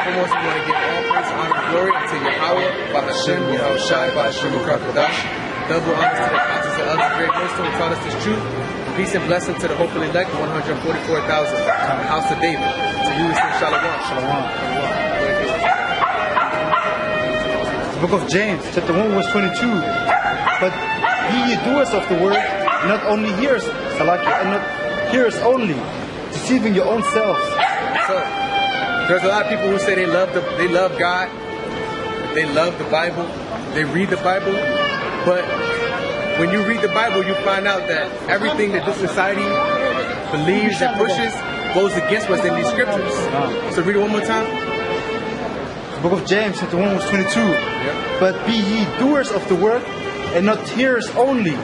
foremost, we want to give all praise, honor, and glory to Yahweh, Bahashem, Yahushai, Bahashem, Kadash. Double honors to the apostles and others, great wisdom who taught us this truth. Peace and blessing to the hopefully elect, 144,000, the house of David. To you, we say Shalom. Shalom. The book of James, chapter 1, verse 22. But be ye doers of the word, not only hearers, and not hearers only, deceiving your own selves. So, there's a lot of people who say they love God, they love the Bible, they read the Bible, but when you read the Bible, you find out that everything that this society believes and pushes goes against what's in these scriptures. So read it one more time. The book of James, chapter 1, verse 22. Yep. But be ye doers of the word, and not hearers only,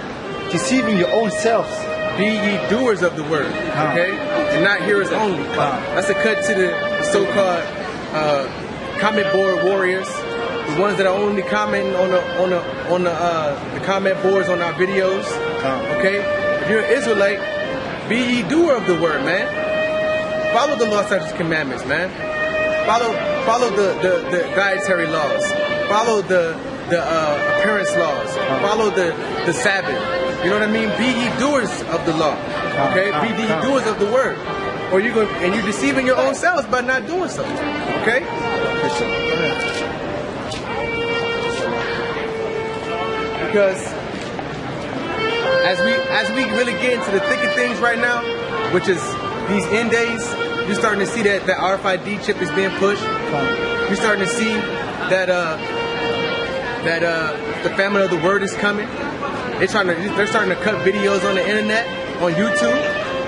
deceiving your own selves. Be ye doers of the word, okay? And not hearers only. That's a cut to the so-called comment board warriors, the ones that are only commenting on the comment boards on our videos. Okay? If you're an Israelite, be ye doer of the word, man. Follow the law, statutes, commandments, man. Follow the dietary laws. Follow the appearance laws. Follow the Sabbath. You know what I mean? Be ye doers of the law. Okay? Be ye doers of the word. Or you're deceiving your own selves by not doing so. Okay? Because as we really get into the thick of things right now, which is these end days, you're starting to see that the RFID chip is being pushed. You're starting to see that the famine of the word is coming. They're starting to cut videos on the internet, on YouTube.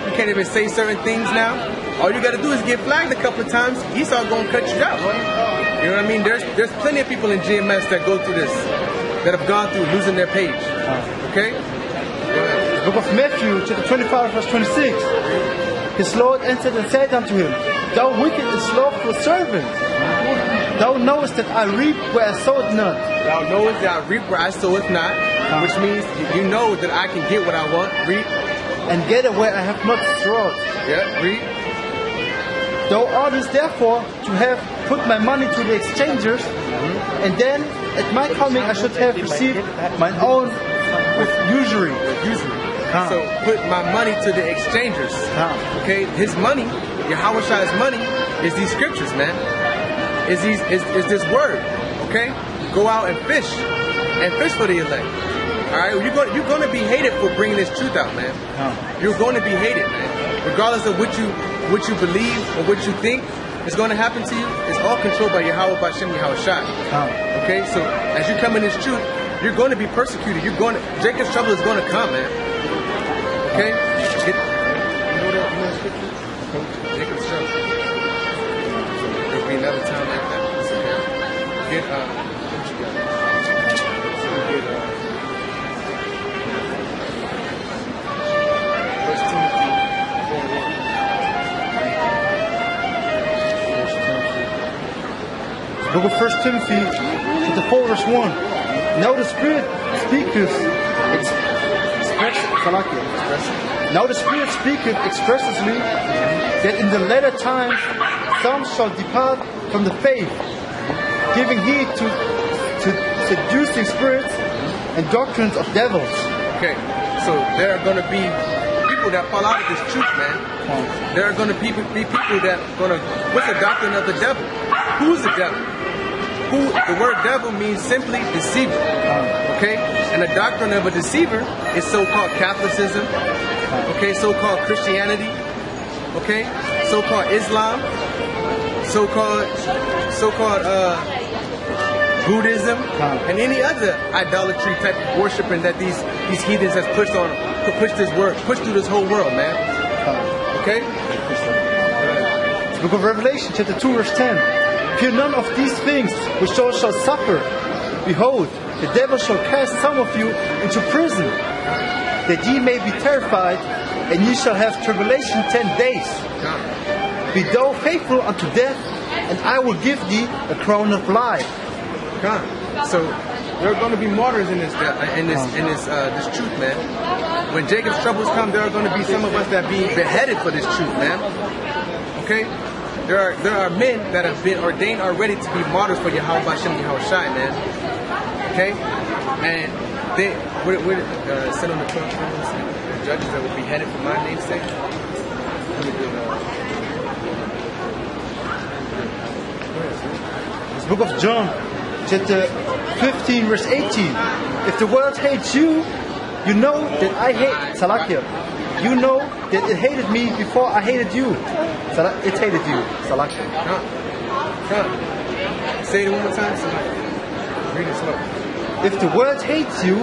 You can't even say certain things now. All you got to do is get flagged a couple of times. Esau gonna cut you out. You know what I mean? There's plenty of people in GMS that go through this, that have gone through losing their page. Okay? The book of Matthew, chapter 25, verse 26. His Lord answered and said unto him, Thou wicked and slothful servant, thou knowest that I reap where I sowed not. Thou knowest that I reap where I soweth not, which means you know that I can get what I want, reap. And gather where I have not strawed. Yeah, reap. Thou oughtest therefore to have put my money to the exchangers, and then at my coming I should have received mine own with usury. So put my money to the exchangers. Okay, his money, Yahushai's money, is these scriptures, man. Is this word. Okay, go out and fish for the elect. All right, you're going to be hated for bringing this truth out, man. You're going to be hated, man. Regardless of what you believe or what you think is going to happen to you, it's all controlled by Yahweh, Bashem, Yahushai. Okay, so as you come in this truth, you're going to be persecuted. Jacob's trouble is going to come, man. Okay? You know that scripture? Jacob's trouble. There'll be another time like that. Get what you got? First Timothy 4:1. Book of 1 Timothy, chapter 4, verse 1. Now the Spirit speaketh expressly that in the latter times some shall depart from the faith, giving heed to seducing spirits and doctrines of devils. Okay, so there are going to be people that fall out of this truth, man. There are going to be people that are going to... What's the doctrine of the devil? Who's the devil? The word devil means simply deceiver. Okay? And the doctrine of a deceiver is so-called Catholicism. Okay? So-called Christianity. Okay? So-called Islam. So-called Buddhism. And any other idolatry type of worshiping that these heathens has pushed through this whole world, man. Okay? The book of Revelation, chapter 2, verse 10. Fear none of these things which thou shalt suffer. Behold, the devil shall cast some of you into prison, that ye may be terrified, and ye shall have tribulation 10 days. Be thou faithful unto death, and I will give thee a crown of life. So there are going to be martyrs in this truth, man. When Jacob's troubles come, there are going to be some of us that be beheaded for this truth, man. Okay? there are men that have been ordained already to be martyrs for Yahweh Hashem Yahweh Shai, man. Okay? And they sit on the 12 thrones, the judges that will be headed for my name's sake. Let me do This book of John, chapter 15, verse 18. If the world hates you, you know that I hate Salakia. You know that it hated me before I hated you. It hated you, Salakia. Say it one more time, Salakia. Read it slow. If the world hates you,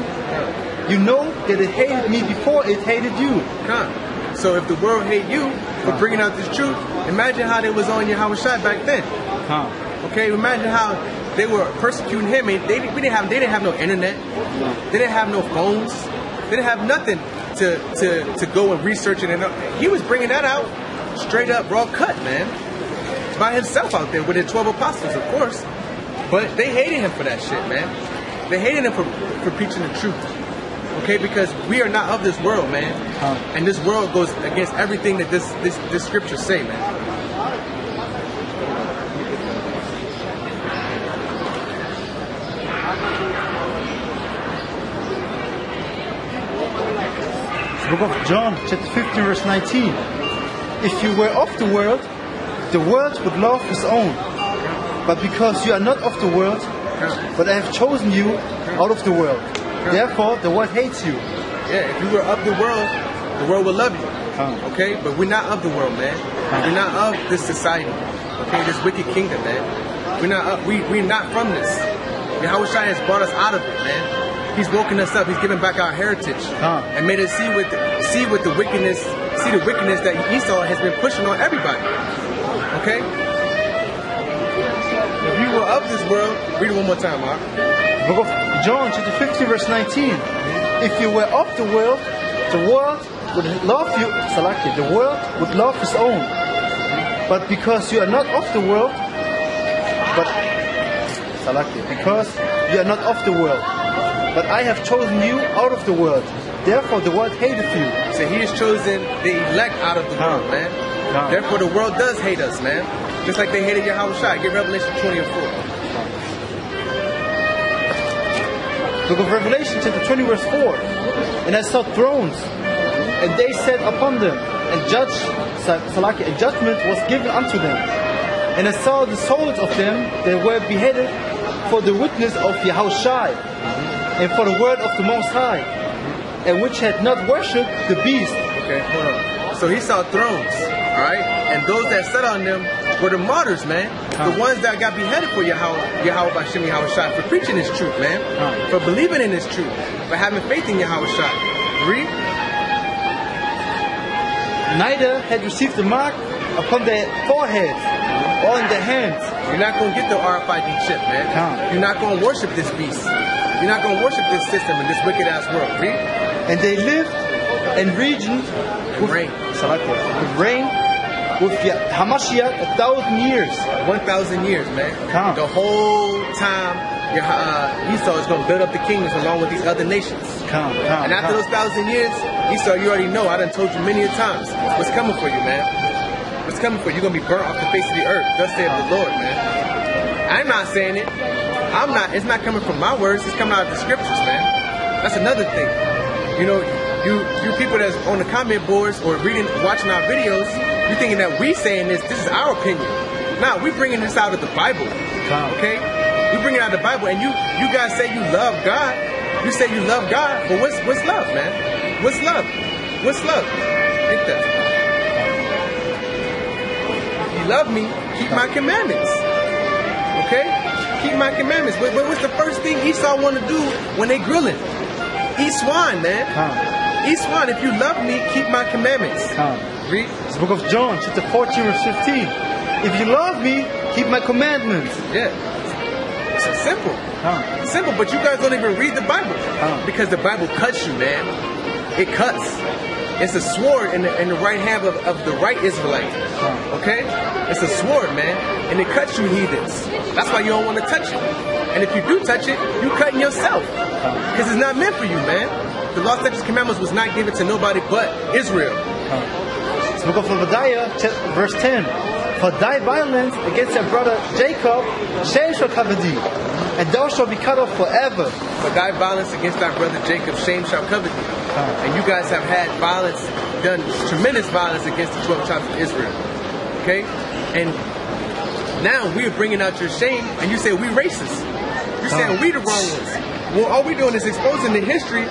you know that it hated me before it hated you. So if the world hate you for bringing out this truth, imagine how they was on Yahweh Shai back then. Okay, imagine how they were persecuting him. And they didn't have no internet. They didn't have no phones. They didn't have nothing to go and research it. And he was bringing that out straight up, raw cut, man. By himself out there with the 12 apostles, of course. But they hated him for that shit, man. They hated him for preaching the truth. Okay, because we are not of this world, man. And this world goes against everything that this scripture say, man. Book of John, chapter 15, verse 19. If you were of the world would love his own. But because you are not of the world, but I have chosen you out of the world. Therefore, the world hates you. Yeah, if you were of the world will love you. Okay? But we're not of the world, man. We're not of this society. Okay? This wicked kingdom, man. We're not from this. Yahweh Shai has brought us out of it, man. He's woken us up. He's given back our heritage and made us see the wickedness that Esau has been pushing on everybody. Okay? If you were of this world, read it one more time, Mark. Book of John, chapter 15, verse 19. If you were of the world would love you. Salaki, the world would love his own. But because you are not of the world, but I have chosen you out of the world. Therefore, the world hated you. So he has chosen the elect out of the world, man. Therefore, the world does hate us, man. Just like they hated Yahweh Shai. Get Revelation 20 and 4. Book of Revelation, chapter 20, verse 4. And I saw thrones, and they sat upon them, and judgment was given unto them. And I saw the souls of them that were beheaded for the witness of Yahweh Shai, and for the word of the Most High, and which had not worshipped the beast. Okay, hold on. So he saw thrones, alright? And those that sat on them were the martyrs, man. The ones that got beheaded for Yahweh Hashem Yahweh Shai, for preaching his truth, man. For believing in his truth, for having faith in Yahweh Shai. Read. Neither had received the mark upon their foreheads or in their hands. You're not going to get the RFID chip, man. You're not going to worship this beast. You're not going to worship this system in this wicked ass world. Read. And they lived and reigned with Hamashiach 1,000 years. 1,000 years, man. The whole time Esau is going to build up the kingdoms along with these other nations. And after those 1,000 years, Esau, you already know, I done told you many a times, what's coming for you, man. What's coming for you? You're going to be burnt off the face of the earth. Thus saith the Lord, man. I'm not saying it. It's not coming from my words. It's coming out of the scriptures, man. That's another thing. You know, you people that's on the comment boards or watching our videos, you thinking that we saying this is our opinion. Nah, we bringing this out of the Bible. Okay? We bring it out of the Bible, and you guys say you love God. You say you love God, but what's love, man? What's love? What's love? Take that. If you love me, keep my commandments. Okay? Keep my commandments. But what's the first thing Esau want to do when they grilling? Eat swine, man. Eat swine. If you love me, keep my commandments. Read. It's the book of John, chapter 14, verse 15. If you love me, keep my commandments. Yeah. It's simple. Simple, but you guys don't even read the Bible. Because the Bible cuts you, man. It cuts. It's a sword in the right hand of the right Israelite. Okay? It's a sword, man. And it cuts you heathens. That's why you don't want to touch it. And if you do touch it, you cutting yourself. Because it's not meant for you, man. The law, statutes, commandments was not given to nobody but Israel. It's the book of Obadiah, verse 10. For thy violence against thy brother Jacob, shame shall cover thee, and thou shalt be cut off forever. For thy violence against thy brother Jacob, shame shall cover thee. And you guys have had violence, done tremendous violence against the 12 tribes of Israel. Okay? And now we're bringing out your shame, and you say we racist. You're saying we the wrong ones. Well, all we're doing is exposing the history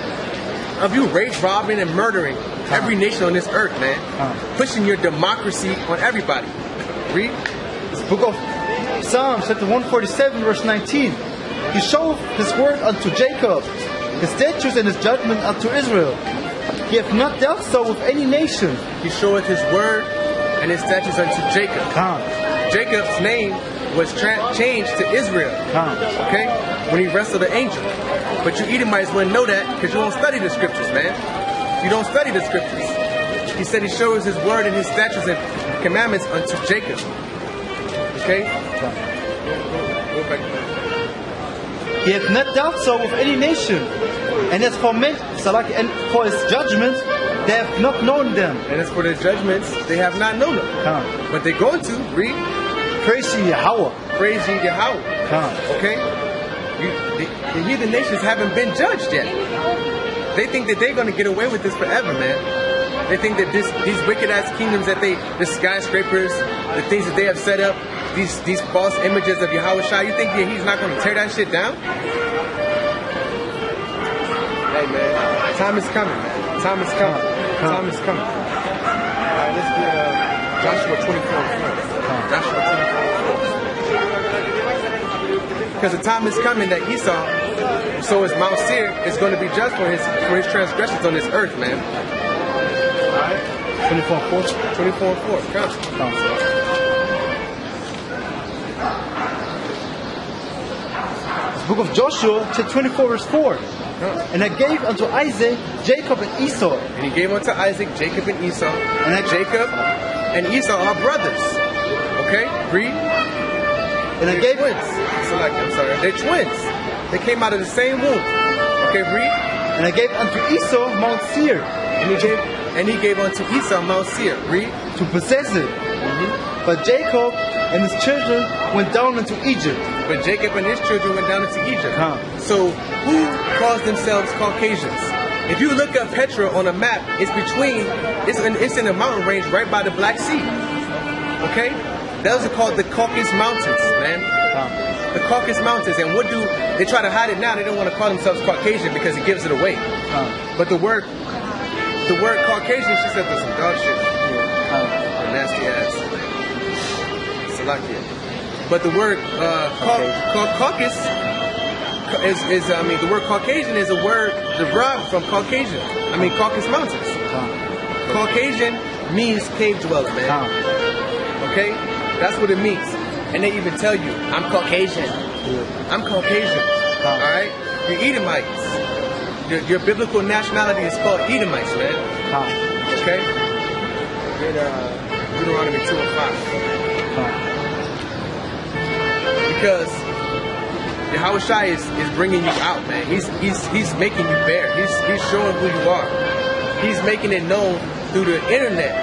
of you rape, robbing, and murdering every nation on this earth, man. Pushing your democracy on everybody. Read. This book of Psalms, chapter 147, verse 19. He showed his word unto Jacob, his statutes and his judgment unto Israel. He hath not dealt so with any nation. He showeth his word and his statutes unto Jacob. Jacob's name was changed to Israel. Okay? When he wrestled the angel. But you Edomites wouldn't know that because you don't study the scriptures, man. You don't study the scriptures. He said he shows his word and his statutes and commandments unto Jacob. Okay? Go back. He hath not dealt so with any nation, and as for men, and for his judgments, they have not known them. And as for their judgments, they have not known them. But they're going to. Read. Praise ye Yahweh. Praise ye Yahweh. Okay? The heathen nations haven't been judged yet. They think that they're going to get away with this forever, man. They think that these wicked-ass kingdoms that the skyscrapers, the things that they have set up, these false images of Yahweh Shai, you think that he's not going to tear that shit down? Hey, man, time is coming, man. Time is coming. Time is coming. All right, let's do Joshua 24:4. Joshua 24:4. Because the time is coming that Esau, so is Mount Seir, is going to be judged for his transgressions on this earth, man. All right. 24:4. 24:4. Come. Book of Joshua, chapter 24, verse 4. And I gave unto Isaac, Jacob, and Esau. And he gave unto Isaac, Jacob, and Esau. And Jacob and Esau are brothers. Okay? Read. And I gave twins. I'm sorry. They're twins. They came out of the same womb. Okay, read. And I gave unto Esau Mount Seir. And he gave unto Esau Mount Seir. Read. To possess it. But Jacob and his children went down into Egypt. But Jacob and his children went down into Egypt. So who calls themselves Caucasians? If you look up Petra on a map, it's in a mountain range right by the Black Sea. Okay? Those are called the Caucasus Mountains, man. The Caucasus Mountains. And what do they try to hide it now? They don't want to call themselves Caucasian because it gives it away. But the word Caucasian, she said, there's some dog shit. Nasty ass. Salakia. But the word caucus is the word Caucasian is a word derived from Caucasian. Caucasus Mountains. Caucasian means cave dweller, man. Okay? That's what it means. And they even tell you, I'm Caucasian. I'm Caucasian. Alright? You're Edomites. Your biblical nationality is called Edomites, man. Okay? Read Deuteronomy 2:5. Because Yahweh Shai is bringing you out, man. He's making you bare. He's showing who you are. He's making it known through the internet,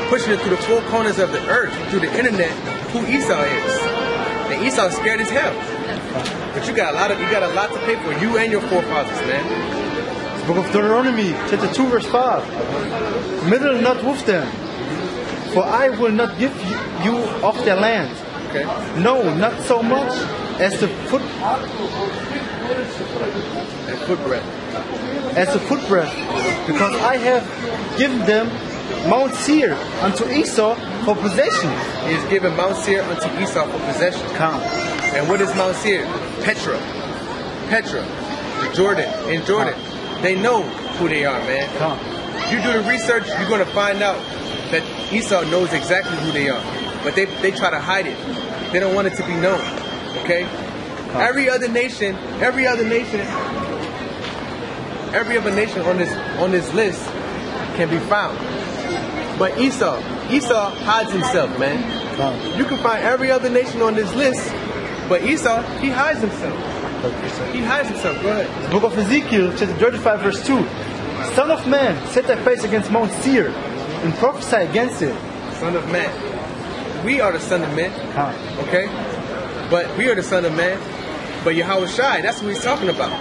pushing it through the four corners of the earth, through the internet, who Esau is. And Esau's scared as hell. But you got a lot to pay for, you and your forefathers, man. Book of Deuteronomy, chapter 2, verse 5. Meddle not with them, for I will not give you of their land. Okay. No, not so much as the footbreadth, because I have given them Mount Seir unto Esau for possession. He has given Mount Seir unto Esau for possession. And what is Mount Seir? Petra, in Jordan. They know who they are, man. If you do the research, you're going to find out that Esau knows exactly who they are. But they try to hide it. They don't want it to be known. Okay? Every other nation on this list can be found. But Esau hides himself, man. You can find every other nation on this list, but Esau, he hides himself. He hides himself. Go ahead. The book of Ezekiel, chapter 35, verse 2. Son of man, set thy face against Mount Seir, and prophesy against it. Son of man. we are the son of men. Okay? But we are the son of man. But Yahweh Shai, that's what he's talking about.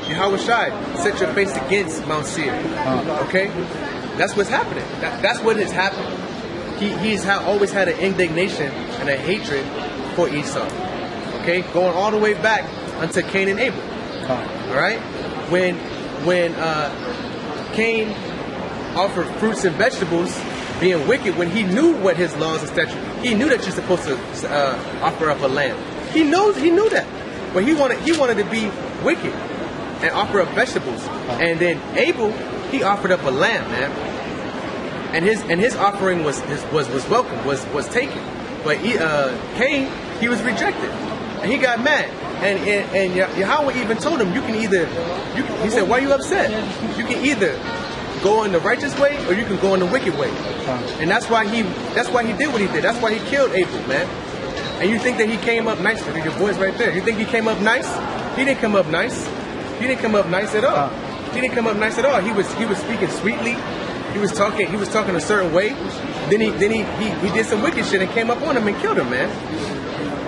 Yahweh Shai, set your face against Mount Seir. Okay? That's what's happening. That's what has happened. He's always had an indignation and a hatred for Esau. Okay? Going all the way back unto Cain and Abel. Alright? When Cain offered fruits and vegetables, being wicked, when he knew what his laws and statutes, he knew that you're supposed to offer up a lamb. He knew that. But he wanted to be wicked and offer up vegetables. And then Abel, he offered up a lamb, man. And his offering was welcome, was taken. But Cain, he was rejected. And he got mad. And Yahweh even told him, he said, why are you upset? You can either go in the righteous way or you can go in the wicked way. And that's why he did what he did. That's why he killed Abel, man. And you think that he came up nice? Your voice right there. You think he came up nice? He didn't come up nice. He didn't come up nice at all. He didn't come up nice at all. He was speaking sweetly. He was talking a certain way. Then he did some wicked shit and came up on him and killed him, man.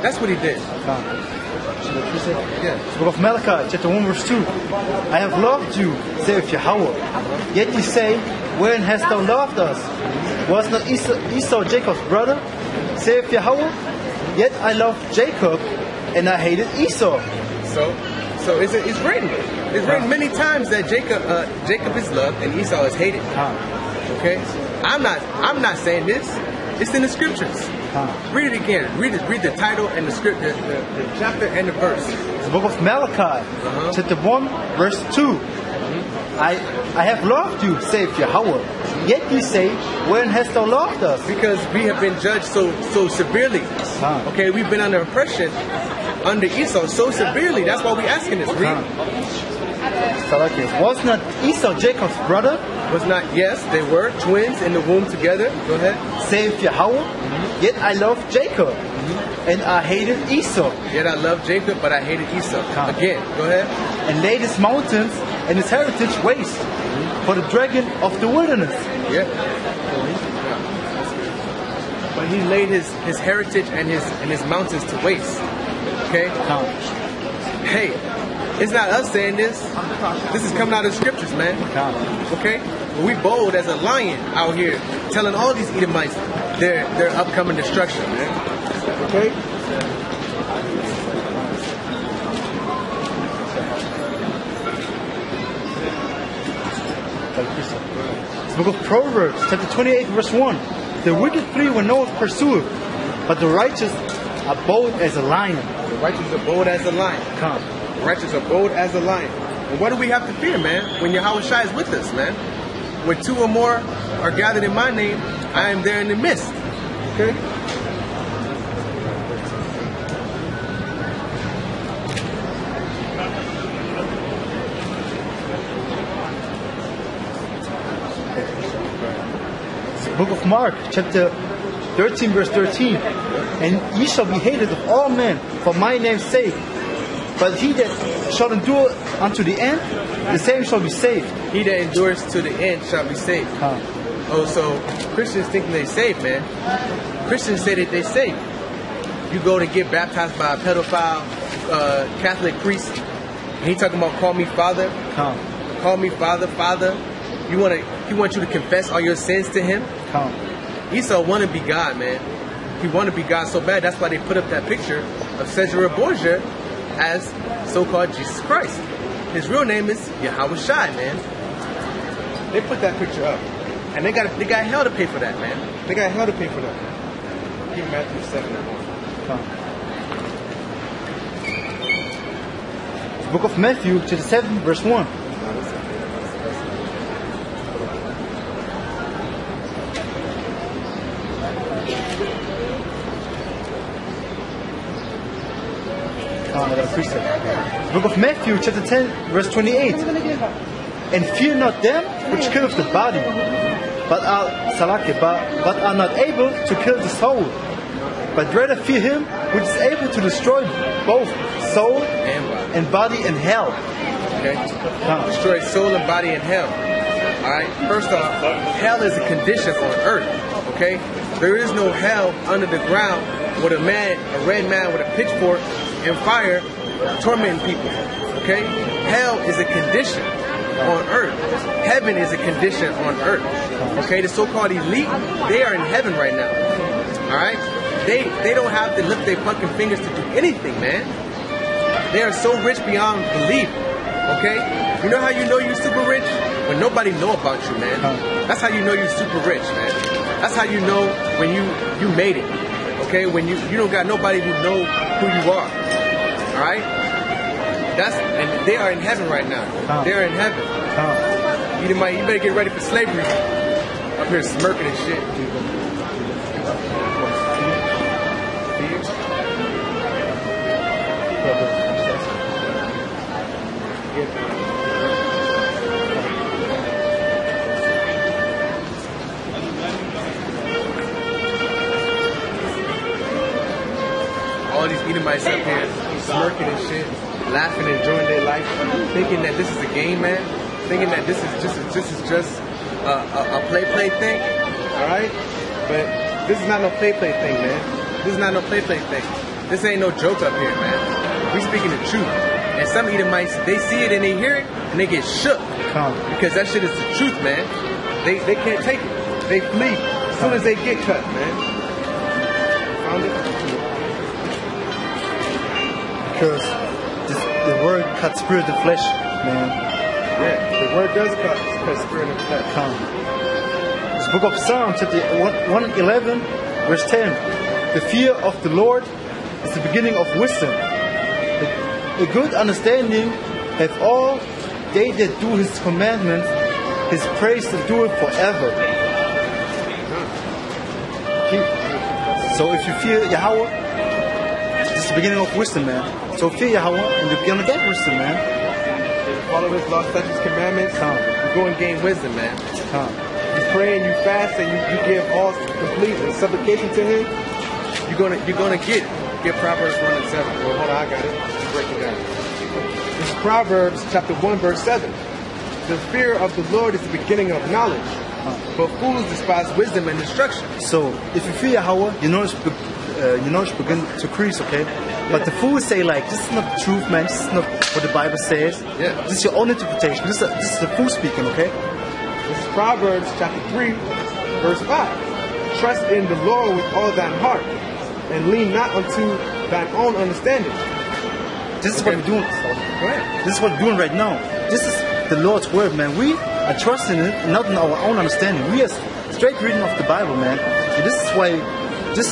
That's what he did. Yeah. The book of Malachi, chapter 1, verse 2. I have loved you, saith Yahweh. Yet ye say, wherein hast thou loved us? Was not Esau Jacob's brother? Saith Yahweh. Yet I loved Jacob, and I hated Esau. So it's written. It's written many times that Jacob is loved and Esau is hated. Okay, I'm not saying this. It's in the scriptures. Read it again. Read the title and the script, the chapter and the verse. The book of Malachi, chapter 1, verse 2. I have loved you, saith Yahweh. Yet ye say, wherein hast thou loved us? Because we have been judged so severely. Okay, we've been under oppression under Esau so severely. That's why we're asking this. Read. Was not Esau Jacob's brother? Was not, yes, they were twins in the womb together. Go ahead. Saith Yahweh. Yet I loved Jacob, and I hated Esau. Yet I loved Jacob, but I hated Esau. Again, go ahead. And laid his mountains and his heritage waste for the dragon of the wilderness. Yeah. But he laid his heritage and his mountains to waste. Okay? Hey, it's not us saying this. This is coming out of the scriptures, man. Okay? We bold as a lion out here telling all these Edomites their upcoming destruction, man. Okay? The book of Proverbs, chapter 28, verse 1. The wicked flee when no one pursueth, but the righteous are bold as a lion. The righteous are bold as a lion. The righteous are bold as a lion. And what do we have to fear, man? When Yahweh Shai is with us, man. When two or more are gathered in my name, I am there in the midst. Okay? Book of Mark, chapter 13, verse 13. And ye shall be hated of all men for my name's sake. But he that shall endure unto the end, the same shall be saved. He that endures to the end shall be saved. Oh, so Christians think they saved, man. Christians say that they saved. You go to get baptized by a pedophile Catholic priest, and he talking about call me father. Call me father, father. He want you to confess all your sins to him. Esau want to be God, man. He want to be God so bad. That's why they put up that picture of Caesarea Borgia as so-called Jesus Christ. His real name is Yahweh Shai, man. They put that picture up, and they got hell to pay for that, man. They got hell to pay for that. Give Matthew 7:1. The book of Matthew, chapter 7, verse 1. The book of Matthew, chapter 10, verse 28. And fear not them which kill the body, but are not able to kill the soul. But rather fear him which is able to destroy both soul and body in hell. Okay? Destroy soul and body in hell. All right. First off, hell is a condition on earth. Okay. There is no hell under the ground with a red man with a pitchfork and fire tormenting people. Okay. Hell is a condition on earth. Heaven is a condition on earth. Okay. The so-called elite, they are in heaven right now. All right. They don't have to lift their fucking fingers to do anything, man. They are so rich beyond belief. Okay? You know how you know you're super rich? When nobody know about you, man. That's how you know you're super rich, man. That's how you know when you made it. Okay? When you don't got nobody who know who you are. Alright? And they are in heaven right now. They're in heaven. You better get ready for slavery. Up here smirking and shit. All these Edomites up here smirking and shit, laughing, enjoying their life, thinking that this is a game, man. Thinking that this is just a play thing. All right, but this is not no play thing, man. This is not no play thing. This ain't no joke up here, man. We speaking the truth. And some Edomites, they see it and they hear it and they get shook because that shit is the truth, man. They can't take it. They flee as soon as they get cut, man. Found it. Because the word cuts spirit and flesh, man. Yeah, the word does cut spirit and flesh. It's the book of Psalms, chapter 111, verse 10. The fear of the Lord is the beginning of wisdom. A good understanding have all they that do His commandments. His praise to do it forever. So if you fear Yahweh, this is the beginning of wisdom, man. So fear Yahweh and you're gonna get wisdom, man. Follow His law, statutes, commandments. You go and gain wisdom, man. You pray and you fast and you give all complete supplication to Him. You're gonna get it. Get Proverbs 1 and 7. Well, hold on, I got it. Break it down. This is Proverbs chapter 1, verse 7. The fear of the Lord is the beginning of knowledge, but fools despise wisdom and instruction. So if you fear Yahweh, your knowledge begin to increase, okay? But the fools say like, this is not the truth, man. This is not what the Bible says. Yeah. This is your own interpretation. This is the fool speaking, okay? This is Proverbs chapter 3, verse 5. Trust in the Lord with all thine heart, and lean not unto thine own understanding. This is what we're doing. This is what we're doing right now. This is the Lord's word, man. We are trusting it, not in our own understanding. We are straight reading of the Bible, man. And this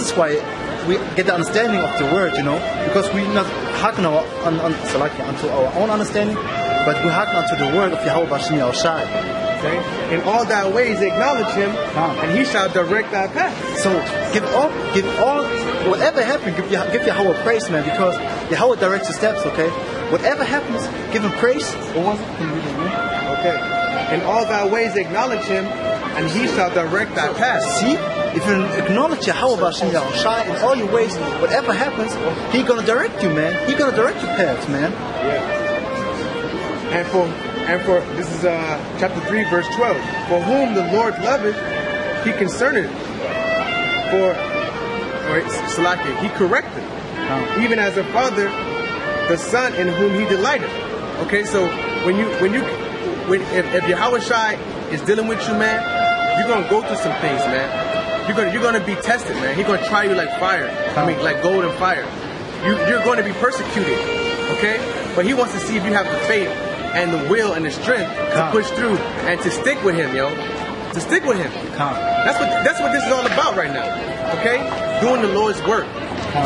is why we get the understanding of the word, you know, because we not hearken unto our own understanding, but we hearken unto the word of Yahweh Bashim Yahushai. Okay? In all thy ways acknowledge Him, and He shall direct thy path. So give all, whatever happens, give Yahweh praise, man, because Yahweh directs your steps, okay? Whatever happens, give Him praise. Okay. In all thy ways acknowledge Him, and He shall direct thy path. See? If you acknowledge Yahweh Bashim Yahushai in all your ways, whatever happens, He's gonna direct you, man. He's gonna direct your paths, man. Yeah. And for this is chapter 3, verse 12. For whom the Lord loveth, He concerneth. He correcteth. Even as a father, the son in whom He delighteth. Okay, so if Yahweh Shai is dealing with you, man, you're gonna go through some things, man. You're gonna be tested, man. He's gonna try you like fire. Like gold and fire. You're going to be persecuted, okay? But He wants to see if you have the faith and the will and the strength to push through and to stick with Him, yo. To stick with Him. That's what this is all about right now, okay? Doing the Lord's work,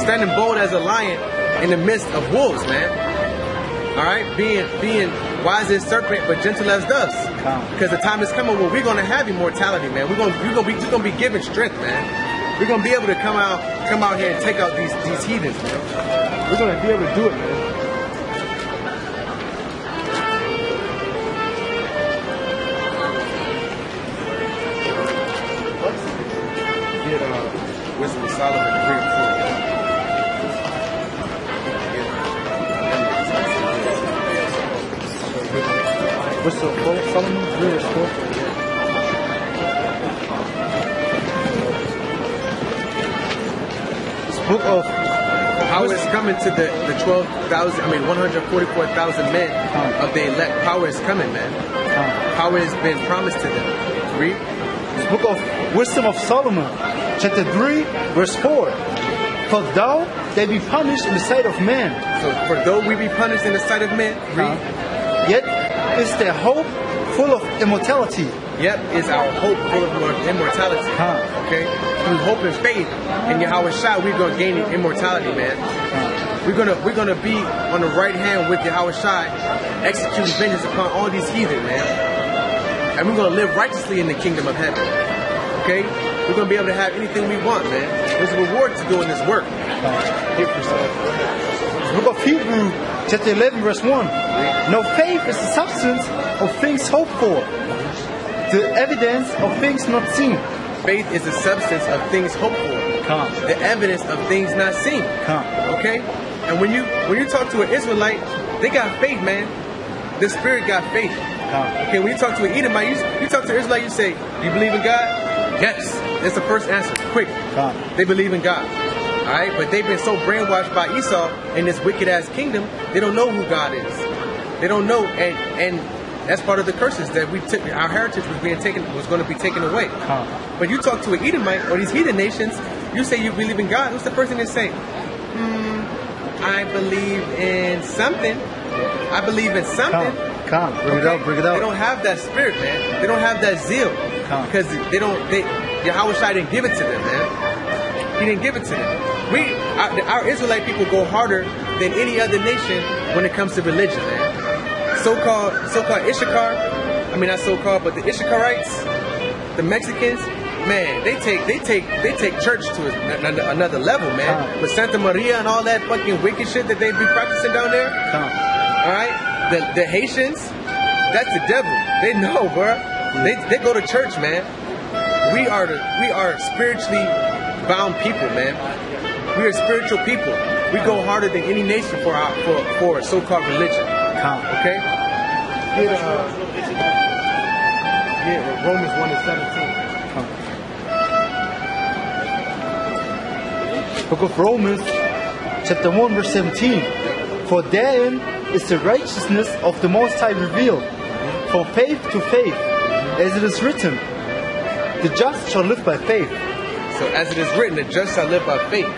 standing bold as a lion in the midst of wolves, man. All right, being wise as serpent but gentle as doves. Because the time is coming where we're gonna have immortality, man. We're gonna be given strength, man. We're gonna be able to come out here and take out these heathens, man. We're gonna be able to do it, man. Get Wisdom of Solomon 3 and 4. Wisdom of Solomon 3 and 4. of Power is coming to the 144,000 men of the elect. Power is coming, man. Power has been promised to them. Read. The book of Wisdom of Solomon, chapter 3, verse 4. For though they be punished in the sight of men. So for though we be punished in the sight of men, read. Yet is their hope full of immortality. Yep, is our hope full of immortality. Okay? Through hope and faith in Yahweh Shai, we're gonna gain immortality, man. We're gonna be on the right hand with Yahweh Shai, executing vengeance upon all these heathen, man. And we're gonna live righteously in the kingdom of heaven. Okay? We're gonna be able to have anything we want, man. There's a reward to doing this work. The book of Hebrews, chapter 11, verse 1. Now faith is the substance of things hoped for, the evidence of things not seen. Faith is the substance of things hoped for, the evidence of things not seen. Okay? And when you talk to an Israelite, they got faith, man. The spirit got faith. Okay, when you talk to an Edomite, you talk to an Israelite, you say, do you believe in God? Yes. That's the first answer. Quick. They believe in God. Alright? But they've been so brainwashed by Esau in this wicked ass kingdom, they don't know who God is. They don't know, and that's part of the curses that we took. Our heritage was going to be taken away. But you talk to an Edomite or these heathen nations, you say you believe in God. What's the first thing they say? I believe in something. I believe in something. Bring it out. They don't have that spirit, man. They don't have that zeal because Yahweh Shai didn't give it to them, man. He didn't give it to them. Our Israelite people go harder than any other nation when it comes to religion, man. So-called Issachar, I mean not so-called, but the Issacharites, the Mexicans, man, they take church to another level, man. With Santa Maria and all that fucking wicked shit that they be practicing down there. All right, the Haitians, that's the devil. They know, bro. They go to church, man. We are spiritually bound people, man. We are spiritual people. We go harder than any nation for so-called religion. Okay? Get Romans 1:17. Book of Romans, chapter 1, verse 17. For therein is the righteousness of the Most High revealed, from faith to faith, as it is written, the just shall live by faith. So as it is written, the just shall live by faith.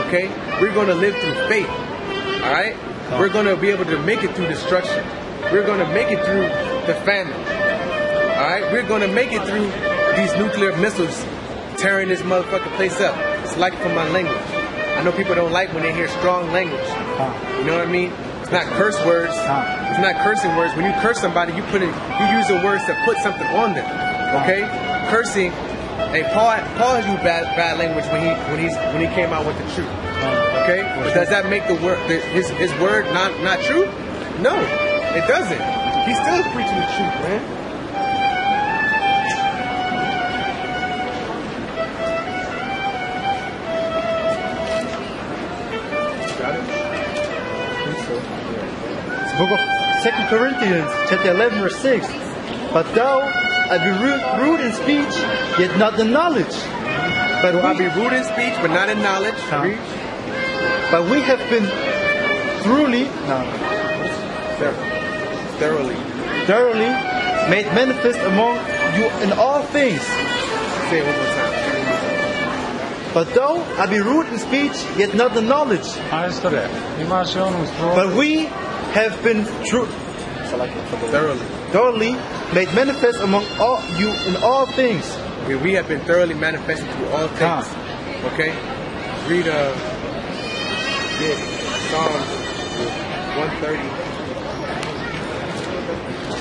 Okay? We're going to live through faith. Alright? We're going to be able to make it through destruction. We're going to make it through the famine. Alright? We're going to make it through these nuclear missiles tearing this motherfucking place up. It's like for my language. I know people don't like when they hear strong language. You know what I mean? It's not curse words. It's not cursing words. When you curse somebody, you use the words to put something on them. Okay? Cursing. Hey, Paul has used bad language when he came out with the truth. Okay? But does that make his word not true? No, it doesn't. He's still preaching the truth, man. Got it? It's the book of 2 Corinthians, chapter 11, verse 6. But thou I be rude in speech, yet not in knowledge. But I be rude in speech, but not in knowledge. But we have been thoroughly made manifest among you in all things. Say it one more time. But though I be rude in speech, yet not in knowledge. But we have been thoroughly made manifest among all you in all things. We have been thoroughly manifested through all things. Okay? Read Psalms 130.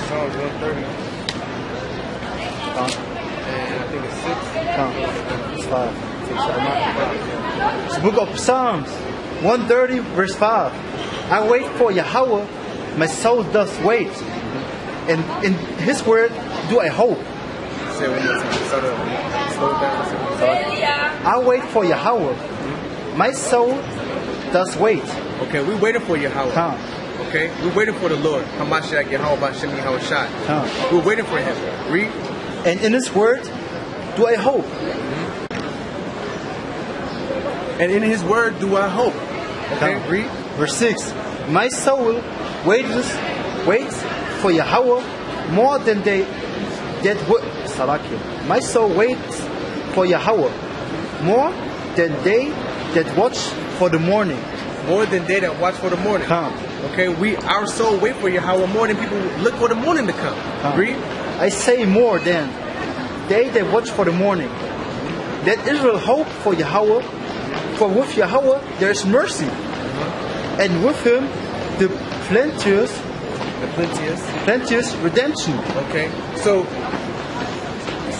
Psalms 130. And I think it's 6. It's the book of Psalms 130, verse 5. I wait for Yahweh, my soul does wait. And in His word do I hope. Say it one more time. Slow down. I wait for Yahweh. My soul does wait. Okay, we're waiting for Yahweh. Okay, we're waiting for the Lord. Hamashiach Yahweh Bashem Yahweh Shai. We're waiting for Him. Read. And in His word do I hope. And in His word do I hope. Okay, Come. read. Verse 6. My soul waits for Yahweh more than they that Salakia. My soul waits for Yahweh more than they that watch for the morning. More than they that watch for the morning. Come. Okay, our soul wait for Yahweh more than people look for the morning to come. Read. I say more than they that watch for the morning. Let Israel hope for Yahweh, for with Yahweh there is mercy, and with Him the plenteous redemption. Okay, so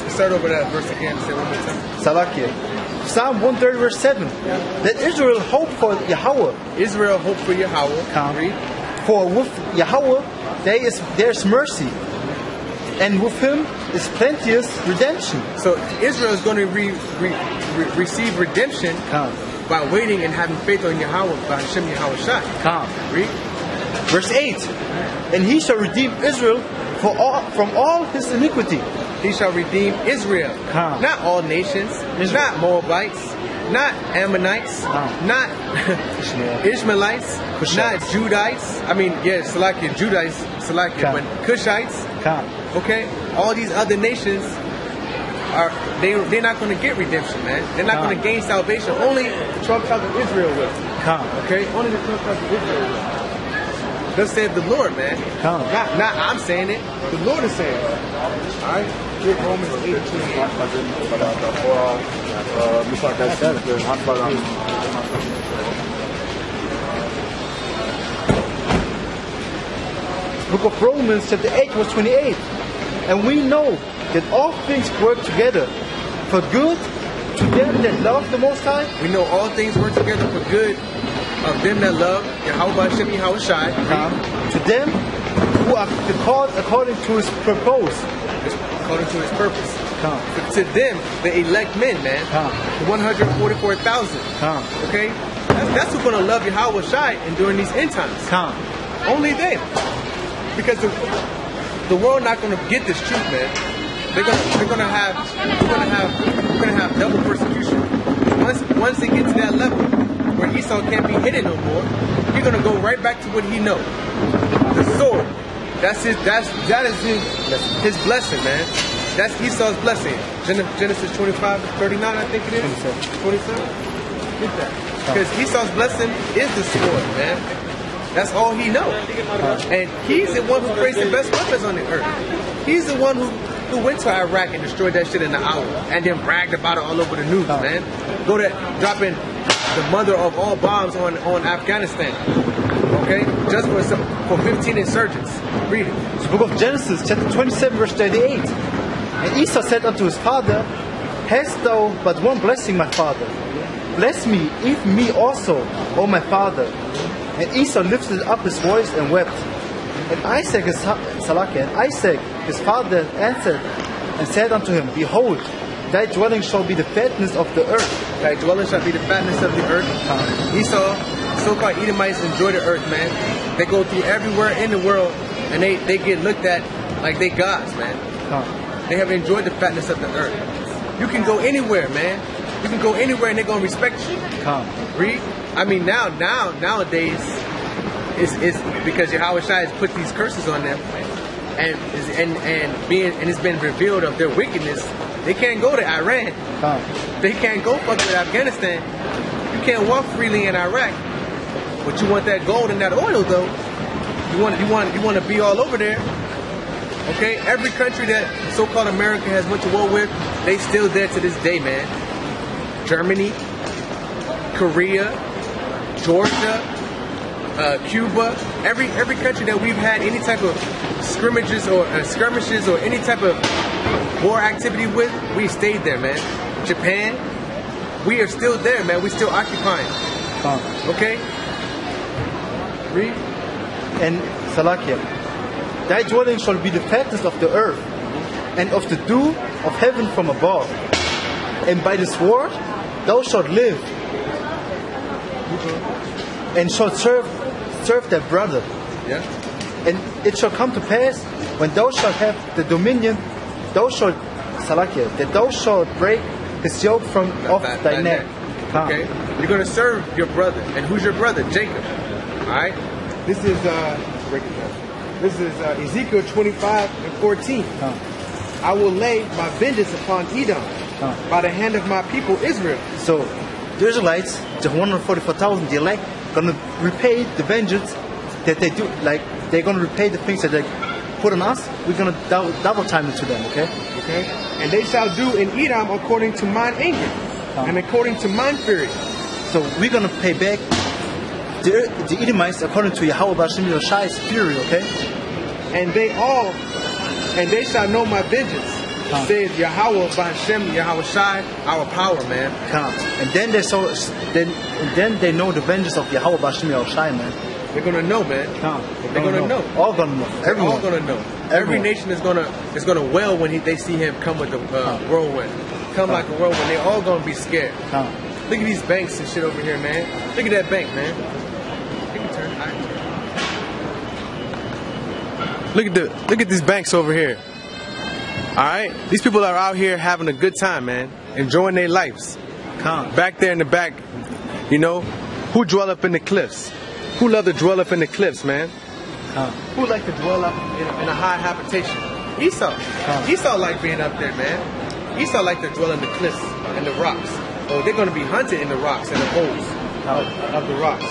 start over that verse again. Say one more time. Salakia. Psalm 130 verse 7. Let Israel hope for Yahweh. Israel hope for Yahweh. Come. Read. For with Yahweh there is mercy, and with Him is plenteous redemption. So Israel is going to receive redemption by waiting and having faith on Yahweh, by Hashem Yahweh Shai. Read. Verse 8. And He shall redeem Israel from all his iniquity. He shall redeem Israel. Not all nations, not Moabites, not Ammonites, not Ishmaelites, not Judites. I mean, yes, Salakia, Judites, Salakia, but Cushites. Okay, all these other nations they're not going to get redemption, man. They're not going to gain salvation. Only the 12 tribes of Israel will. Okay, only the 12 tribes of Israel will. Thus saith the Lord, man. Not I'm saying it. The Lord is saying it. All right. Read Romans 8:2. Book of Romans chapter 8 verse 28. And we know that all things work together for good to them that love the Most High. We know all things work together for good of them that love Yahweh Hashem Yahweh Shai. To them who are called according to His purpose. According to His purpose. To them, the elect men, man. The 144,000. Okay? That's who's going to love Yahweh Shai and during these end times. Only they. Because the world not going to get this truth, man. We're gonna have double persecution. Once they get to that level where Esau can't be hidden no more, he's gonna go right back to what he knows. The sword. That is his blessing, man. That's Esau's blessing. Genesis 25:39, I think it is. 27. Get that. Because Esau's blessing is the sword, man. That's all he knows. And he's the one who creates the best weapons on the earth. He's the one who went to Iraq and destroyed that shit in an hour and then bragged about it all over the news, man. Dropping the mother of all bombs on Afghanistan. Okay? Just for 15 insurgents. Read it. It's the book of Genesis, chapter 27, verse 38. And Esau said unto his father, Hast thou but one blessing, my father? Bless me, even me also, O my father. And Esau lifted up his voice and wept. And Isaac, his father, answered and said unto him, Behold, thy dwelling shall be the fatness of the earth. Thy dwelling shall be the fatness of the earth. Esau, so-called Edomites enjoy the earth, man. They go through everywhere in the world, and they get looked at like they gods, man. They have enjoyed the fatness of the earth. You can go anywhere, man. You can go anywhere, and they're gonna respect you. Read. I mean, nowadays, it's because Yahweh Shai has put these curses on them, and it's been revealed of their wickedness. They can't go to Iran. They can't go fuck with Afghanistan. You can't walk freely in Iraq. But you want that gold and that oil, though. You want to be all over there. Okay, every country that so-called America has went to war with, they still there to this day, man. Germany, Korea, Georgia, Cuba, every country that we've had any type of skirmishes or any type of war activity with, we stayed there, man. Japan, we are still there, man. We still occupying. Okay? Read. And Salakia, thy dwelling shall be the fatness of the earth, and of the dew of heaven from above. And by the sword thou shalt live, and shalt serve thy brother. Yeah. And it shall come to pass, when thou shalt have the dominion, that thou shalt break his yoke from off thy neck. Okay? You're going to serve your brother. And who's your brother? Jacob. All right? This is break it down. This is Ezekiel 25:14. I will lay my vengeance upon Edom by the hand of my people Israel. So the Israelites, the 144,000, the elect, gonna repay the vengeance that they do. Like they're gonna repay the things that they put on us. We're gonna double time it to them. Okay. Okay. And they shall do in Edom according to mine anger and according to mine fury. So we're gonna pay back the Edomites according to Yahweh B'Shem Yoshai's fury. Okay. And they shall know my vengeance. Says Yahweh B'Shem Yahweh Shai, our power, man. And then they know the vengeance of Yahweh B'Shem Yoshai, man. They're gonna know, man. They're gonna know. All gonna know. Everyone. All gonna know. Every nation is gonna wail when they see him come with the whirlwind. Come like a whirlwind. They all gonna be scared. Look at these banks and shit over here, man. Look at that bank, man. You can turn. Look at these banks over here. All right, these people are out here having a good time, man, enjoying their lives. Back there in the back, you know, who dwell up in the cliffs? Who love to dwell up in the cliffs, man? Who like to dwell up in a high habitation? Esau. Esau like being up there, man. Esau like to dwell in the cliffs and the rocks. Oh, they're going to be hunted in the rocks and the holes of the rocks.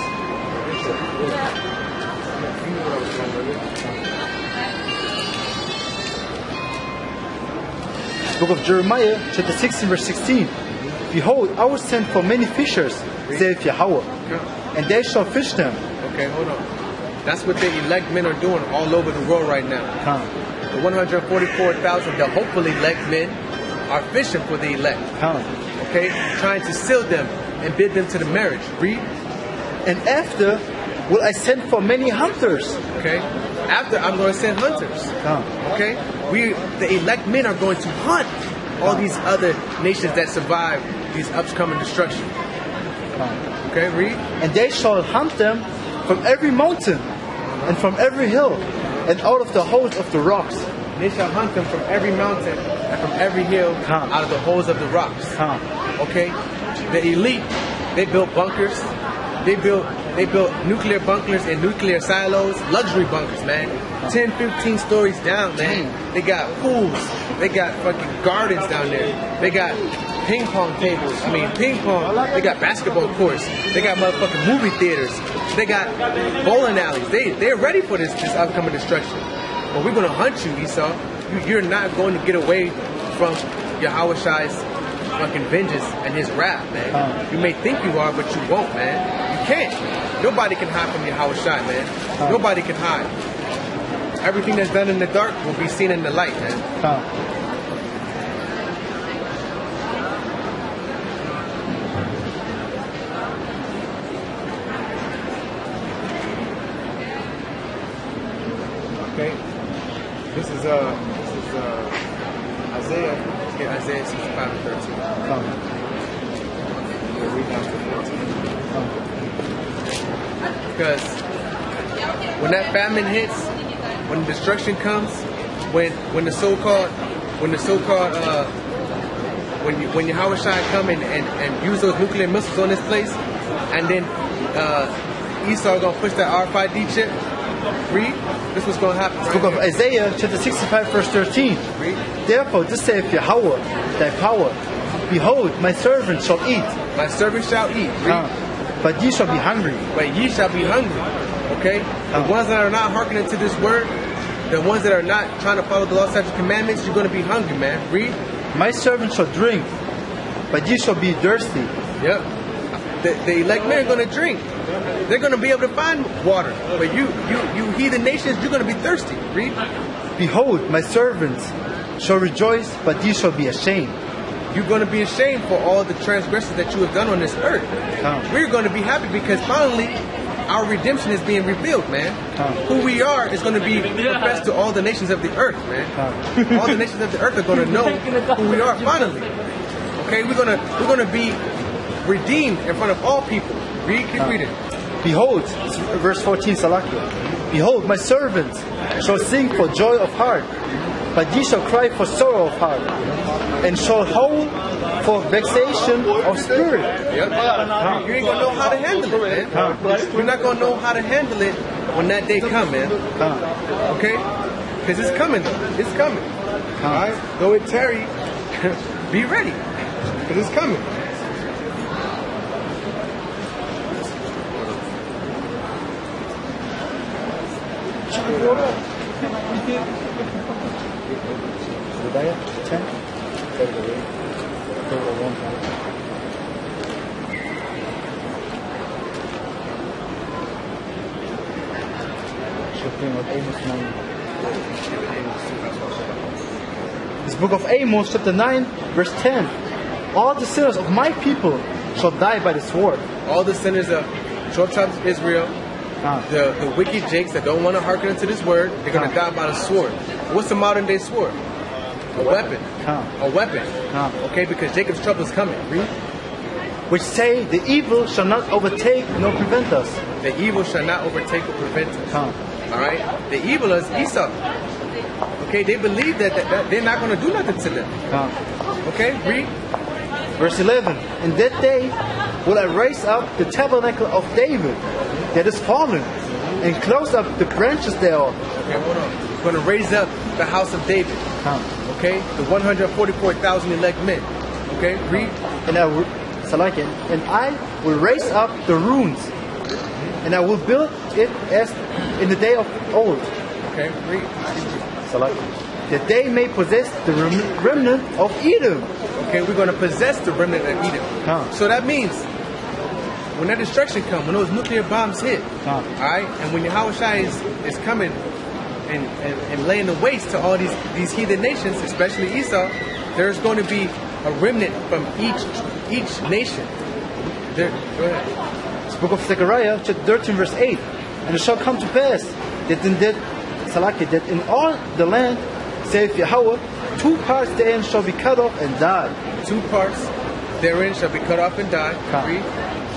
Book of Jeremiah, chapter 16, verse 16. Behold, I will send for many fishers, saith Yahweh, and they shall fish them. Okay, hold on. That's what the elect men are doing all over the world right now. The 144,000, the hopefully elect men, are fishing for the elect. Okay, trying to seal them and bid them to the marriage. Read. And after will I send for many hunters. Okay. After I'm going to send hunters. Okay. The elect men are going to hunt all these other nations that survive these upcoming destruction. Okay. Read. And they shall hunt them from every mountain and from every hill and out of the holes of the rocks. And they shall hunt them from every mountain and from every hill out of the holes of the rocks. Okay. The elite, they built bunkers. They built nuclear bunkers and nuclear silos, luxury bunkers, man. 10, 15 stories down, man. They got pools. They got fucking gardens down there. They got ping pong tables. Ping pong. They got basketball courts. They got motherfucking movie theaters. They got bowling alleys. They're ready for this upcoming destruction. But we're gonna hunt you, Esau. You're not going to get away from Yahweh Shai's fucking vengeance and his wrath, man. You may think you are, but you won't, man. You can't. Nobody can hide from Yahweh Shai, man. Nobody can hide. Everything that's done in the dark will be seen in the light, man. Okay. This is Isaiah. Let's get Isaiah 65 and 13. We'll read down to 14. Because when that famine hits, when destruction comes, when Yahweh Shai come and use those nuclear missiles on this place, and then Esau gonna push that RFID chip. Read. This was going to happen. Book of Isaiah, chapter 65, verse 13. Read. Therefore, this saith Yahweh, thy power. Behold, my servant shall eat. My servant shall eat. Read. But ye shall be hungry. But ye shall be hungry. Okay? The ones that are not hearkening to this word, the ones that are not trying to follow the law, statutes, commandments, you're going to be hungry, man. Read. My servant shall drink, but ye shall be thirsty. Yep. The elect men are going to drink. They're going to be able to find water. But you heathen nations, you're going to be thirsty. Read. Behold, my servants shall rejoice, but ye shall be ashamed. You're going to be ashamed for all the transgressions that you have done on this earth. We're going to be happy because finally our redemption is being revealed, man. Who we are is going to be professed to all the nations of the earth, man. All the nations of the earth are going to know who we are finally. Okay, we're going to be redeemed in front of all people. Read, keep reading. Behold, verse 14, Salakia. Behold, my servants shall sing for joy of heart, but ye shall cry for sorrow of heart, and shall howl for vexation of spirit. Yep. You ain't gonna know how to handle it, man. You're not gonna know how to handle it when that day come, man. Okay? Because it's coming, though. It's coming. All right? Though it tarry, be ready. Because it's coming. Hosea 10. This book of Amos, chapter 9, verse 10. All the sinners of my people shall die by the sword. All the sinners of 12 tribes of Israel, the wicked jakes that don't want to hearken unto this word, they're going to die by the sword. What's the modern day sword? A weapon. A weapon. Okay, because Jacob's trouble is coming. Read. Which say, the evil shall not overtake nor prevent us. The evil shall not overtake or prevent us. Alright? The evil is Esau. Okay, they believe that they're not going to do nothing to them. Okay, read. Verse 11. In that day will I raise up the tabernacle of David that is fallen, and close up the branches thereof. Okay, hold on. We're going to raise up the house of David. Okay, the 144,000 elect men. Okay, read. And I will raise up the ruins, and I will build it as in the day of old. Okay, read. That they may possess the remnant of Edom. Okay, we're going to possess the remnant of Edom. So that means when that destruction comes, when those nuclear bombs hit, all right, and when Yahushua is coming and laying the waste to all these heathen nations, especially Esau, there's going to be a remnant from each nation. Go ahead. It's the book of Zechariah, chapter 13, verse 8. And it shall come to pass that in all the land, saith Yahweh, 2 parts therein shall be cut off and die. 2 parts therein shall be cut off and die. Read.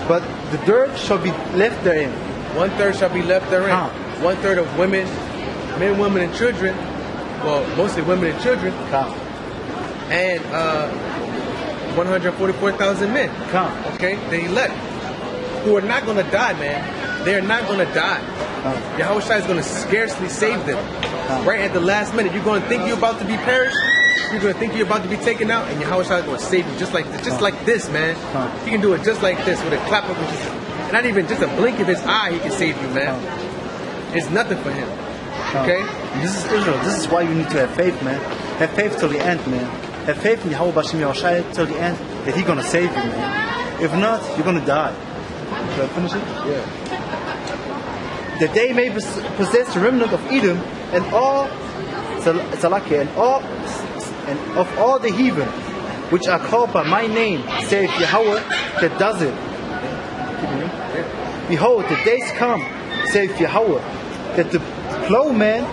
But the dirt shall be left therein. 1/3 shall be left therein. 1/3 of men, women, and children. Well, mostly women and children. And 144,000 men. Okay, the elect who are not going to die, man. They're not going to die. Yahushua is going to scarcely save them. Right at the last minute, you're going to think you're about to be perished. You're going to think you're about to be taken out, and Yahushua is going to save you just like this, man. He can do it just like this with a clap of his, not even just a blink of his eye. He can save you, man. It's nothing for him. Okay. This is Israel. This is why you need to have faith, man. Have faith till the end, man. Have faith in Yahweh Bashim Yahushua till the end that He's going to save you, man. If not, you're going to die. Should I finish it? Yeah. That they may possess the remnant of Edom and all Salakia and of all the heathen which are called by my name, saith Yahweh that does it. Behold, the days come, saith Yahweh, that the plowman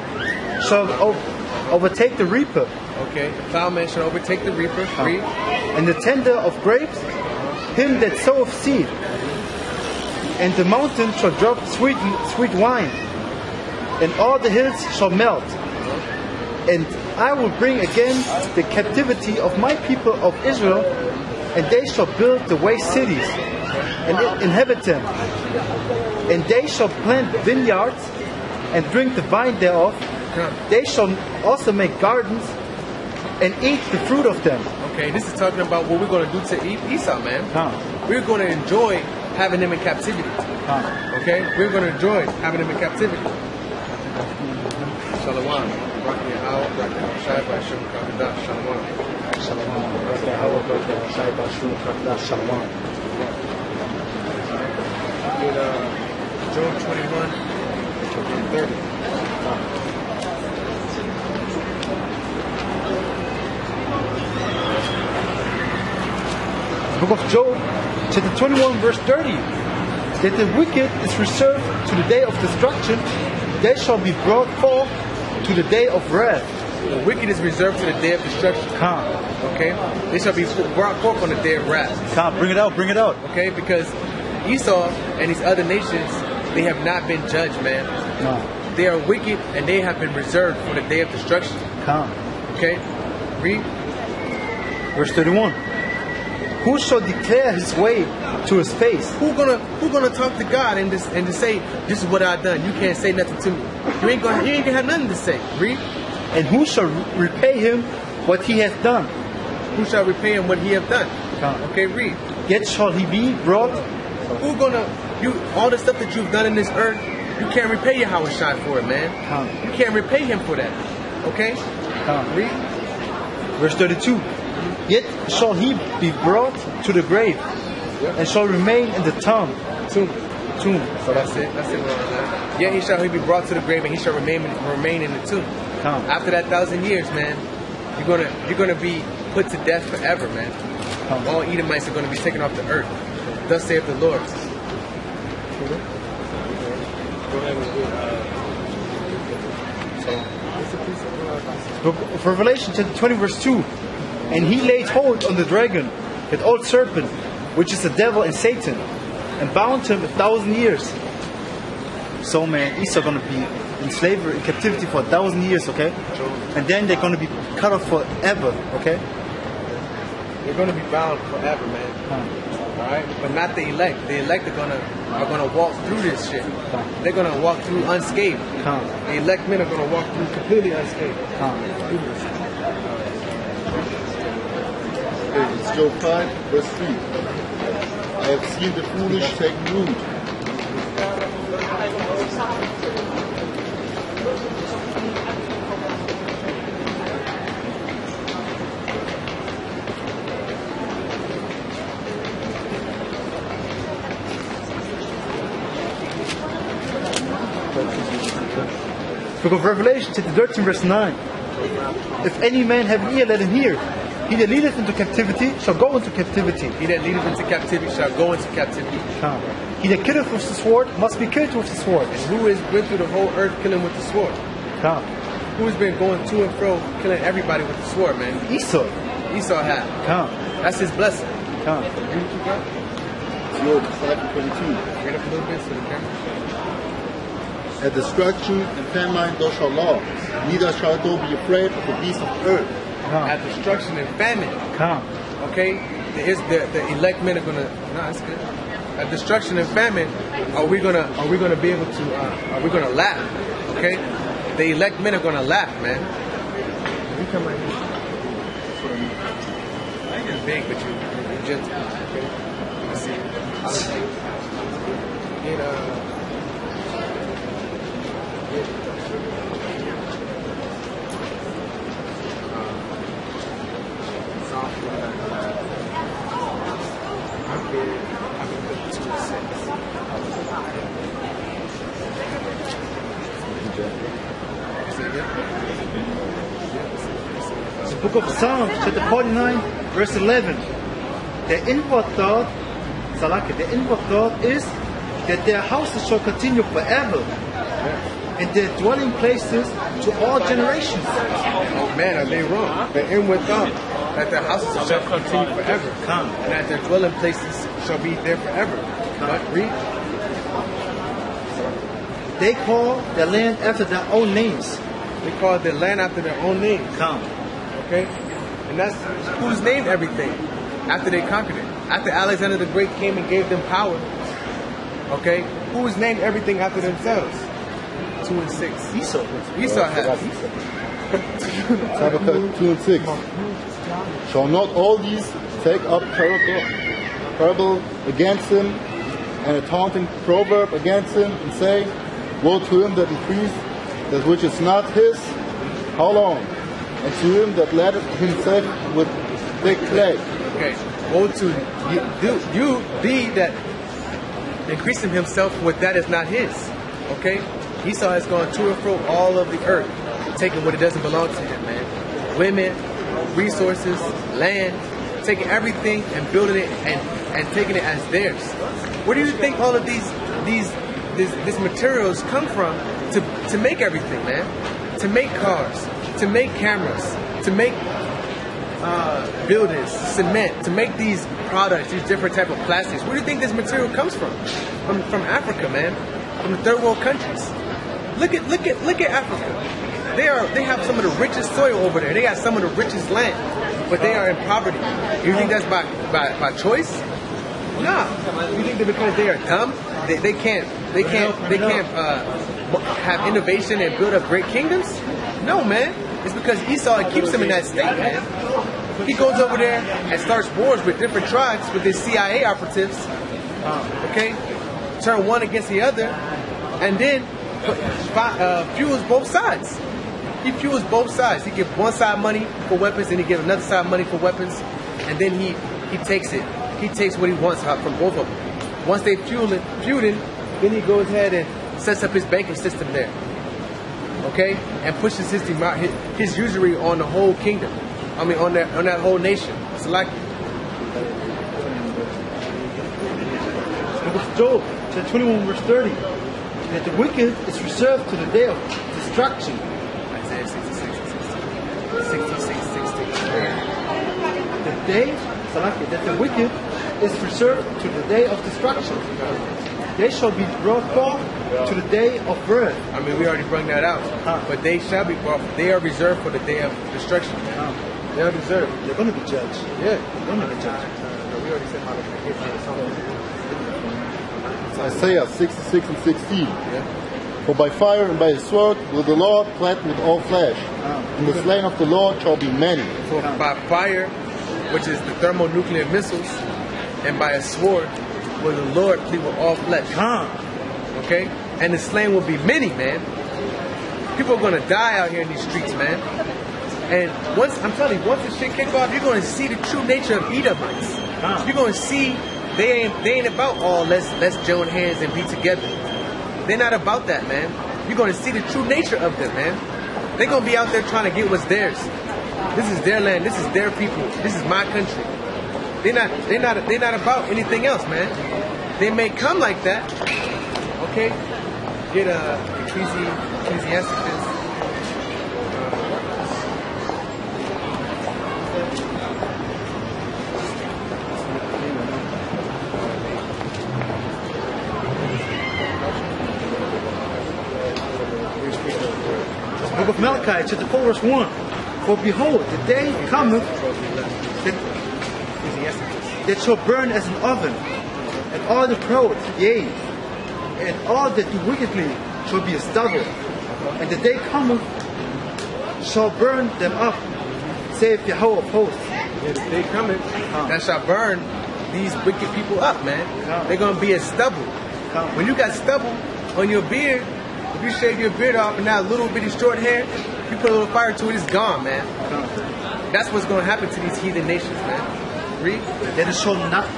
shall overtake the reaper. Okay, the plowman shall overtake the reaper. Read. And the tender of grapes, him that soweth seed. And the mountain shall drop sweet wine, and all the hills shall melt. And I will bring again the captivity of my people of Israel, and they shall build the waste cities, and inhabit them. And they shall plant vineyards, and drink the wine thereof. They shall also make gardens, and eat the fruit of them. Okay, this is talking about what we're going to do to Esau, man. We're going to enjoy having him in captivity. Okay? We're going to enjoy having him in captivity. Shalom. Job 21 and 30. The book of Job, chapter 21, verse 30. That the wicked is reserved to the day of destruction, they shall be brought forth to the day of wrath. The wicked is reserved to the day of destruction. Okay? They shall be brought forth on the day of wrath. Bring it out, bring it out. Okay? Because Esau and these other nations, they have not been judged, man. They are wicked and they have been reserved for the day of destruction. Okay? Read. Verse 31. who shall declare his way to his face? Who gonna talk to God and to say, this is what I done? You can't say nothing to me. You ain't gonna have nothing to say. Read. And who shall repay him what he hath done? Who shall repay him what he hath done? Okay, read. Yet shall he be brought. Who gonna all the stuff that you've done in this earth? You can't repay Yahweh Shai for it, man. You can't repay him for that. Okay? Read. Verse 32. Yet shall he be brought to the grave, and shall remain in the tomb. So that's it. That's it. Yet he shall be brought to the grave, and he shall remain in the tomb. After that 1,000 years, man, you're gonna be put to death forever, man. All Edomites are gonna be taken off the earth. Thus saith the Lord. Book of Revelation chapter 20 verse 2. And he laid hold on the dragon, that old serpent, which is the devil and Satan, and bound him 1,000 years. So man, Esau gonna be in slavery, in captivity for 1,000 years, okay? And then they're gonna be cut off forever, okay? They're gonna be bound forever, man. Alright? But not the elect. The elect are gonna walk through this shit. They're gonna walk through unscathed. The elect men are gonna walk through completely unscathed. It's Job 5, verse 3. I have seen the foolish take root. Book of Revelation chapter 13 verse 9. If any man have an ear, let him hear. He that leadeth into captivity shall go into captivity. He that leadeth into captivity shall go into captivity. He that killeth with the sword must be killed with the sword. And who has been through the whole earth killing with the sword? Who has been going to and fro killing everybody with the sword, man? Esau. Esau had. That's his blessing. Job 5:22. Read up a little bit so the camera. At destruction and famine thou shalt law, neither shalt thou be afraid of the beasts of earth. At destruction and famine. Okay? The elect men are gonna that's good. At destruction and famine, are we gonna be able to are we gonna laugh? Okay? The elect men are gonna laugh, man. You come right here. I ain't as big, but you're gentle. Okay? Let's see. Get The book of Psalms, chapter 49, verse 11. The inward thought is that their houses shall continue forever, and their dwelling places to all generations. Oh man, are they wrong? The inward thought that their houses shall continue forever, and that their dwelling places shall be there forever. But read. They call their land after their own names. They call their land after their own names. Okay? And that's who's named everything after they conquered it. After Alexander the Great came and gave them power. Okay? Who's named everything after themselves? 2 and 6. Esau. Esau has. Habakkuk 2 and 6. Shall not all these take up parable against him, and a taunting proverb against him, and say, woe to him that increased that which is not his, how long? And to him that laddeth himself with thick clay. Okay. Woe to you that increasing himself with that is not his. Okay? Esau has gone to and fro all of the earth, taking what it doesn't belong to him, man. Women, resources, land, taking everything and building it and taking it as theirs. Where do you think all of these materials come from to make everything, man? To make cars, to make cameras, to make buildings, cement, to make these products, these different type of plastics. Where do you think this material comes from? From Africa, man. From the third world countries. Look at Africa. They have some of the richest soil over there. They got some of the richest land. but they are in poverty. You think that's by choice? Nah. You think that because they are dumb, they can't have innovation and build up great kingdoms? No, man. It's because Esau keeps them in that state, man. He goes over there and starts wars with different tribes with his CIA operatives. Okay, turn one against the other, and then fuels both sides. He fuels both sides. He gives one side money for weapons, and he gives another side money for weapons, and then he takes it. He takes what he wants from both of them. Once they feuding, then he goes ahead and sets up his banking system there. Okay, and pushes his usury on the whole kingdom. I mean, on that whole nation. It's like Book of Job, chapter 21, verse 30. That the wicked is reserved to the day of destruction. Isaiah 66:16. The day, that the wicked is reserved to the day of destruction. They shall be brought forth to the day of birth. I mean, we already brought that out. But they shall be brought. They are reserved for the day of destruction. They are reserved. They're going to be judged. Yeah, They're going to be judged. we already said how to get Isaiah 66 and 16. Yeah. For by fire and by the sword will the Lord flatten with all flesh, and the slain of the Lord shall be many. For by fire, which is the thermonuclear missiles, and by a sword will the Lord plead with all flesh. Okay? And the slain will be many, man. People are gonna die out here in these streets, man. And once this shit kick off, you're gonna see the true nature of Edomites. You're gonna see they ain't about all let's join hands and be together. They're not about that, man. You're gonna see the true nature of them, man. They're gonna be out there trying to get what's theirs. This is their land. This is their people. This is my country. They're not about anything else, man. They may come like that. Okay? Get Ecclesiastes. Book of Malachi, chapter 4, verse 1. For behold, the day cometh that shall burn as an oven, and all the proud, yea, and all that do wickedly shall be a stubble. And the day cometh shall burn them up, saith Yahweh of hosts. Yeah, the day cometh that shall burn these wicked people up, man. They're gonna be as stubble. When you got stubble on your beard, if you shave your beard off and that little bitty short hair, you put a little fire to it, it's gone, man. That's what's going to happen to these heathen nations, man. Read. That it shall not,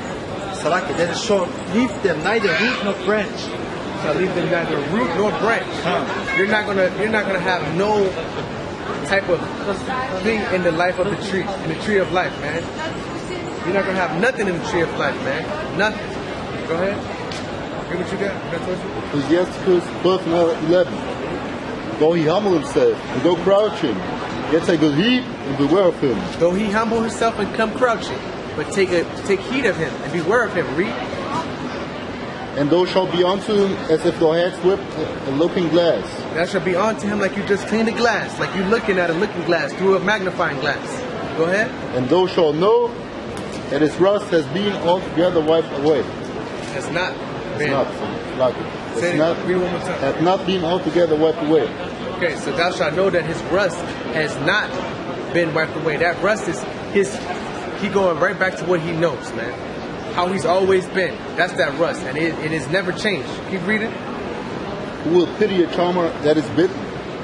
Salaki, that it shall leave them neither root nor branch. Shall leave them neither root nor branch. You're not gonna have no type of thing in the life of the tree, in the tree of life, man. You're not gonna have nothing in the tree of life, man. Nothing. Go ahead. Hear what you got? Ecclesiastes 12:11. Though he humble himself and go crouching, yet take good heed and beware of him. Though he humble himself and come crouching, but take heed of him and beware of him. Read. And thou shalt be unto him as if thou hadst whipped a looking glass. That shall be unto him like you just cleaned a glass, like you looking at a looking glass through a magnifying glass. Go ahead. And thou shalt know that his rust has been altogether wiped away. Has not It's been. not. Say it, read it one more time. Hath not been altogether wiped away. Okay, so thou shalt know that his rust has not been wiped away. That rust is he going right back to what he knows, man. How he's always been. That's that rust, and it has never changed. Keep reading. Who will pity a charmer that is bitten?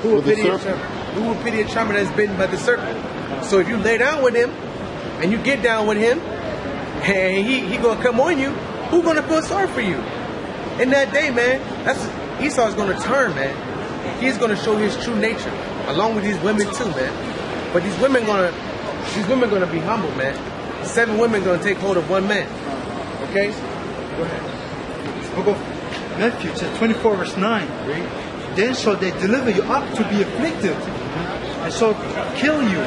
Who will with a pity a serpent? charmer? Who will pity a charmer that is bitten by the serpent? So if you lay down with him, and you get down with him, and he gonna come on you, who gonna feel sorry for you? In that day, man, Esau's gonna turn, man. He's gonna show his true nature, along with these women too, man. But these women gonna be humble, man. 7 women gonna take hold of one man. Okay? Go ahead. Book of Matthew, chapter 24, verse 9. Read. Then shall they deliver you up to be afflicted, and shall kill you,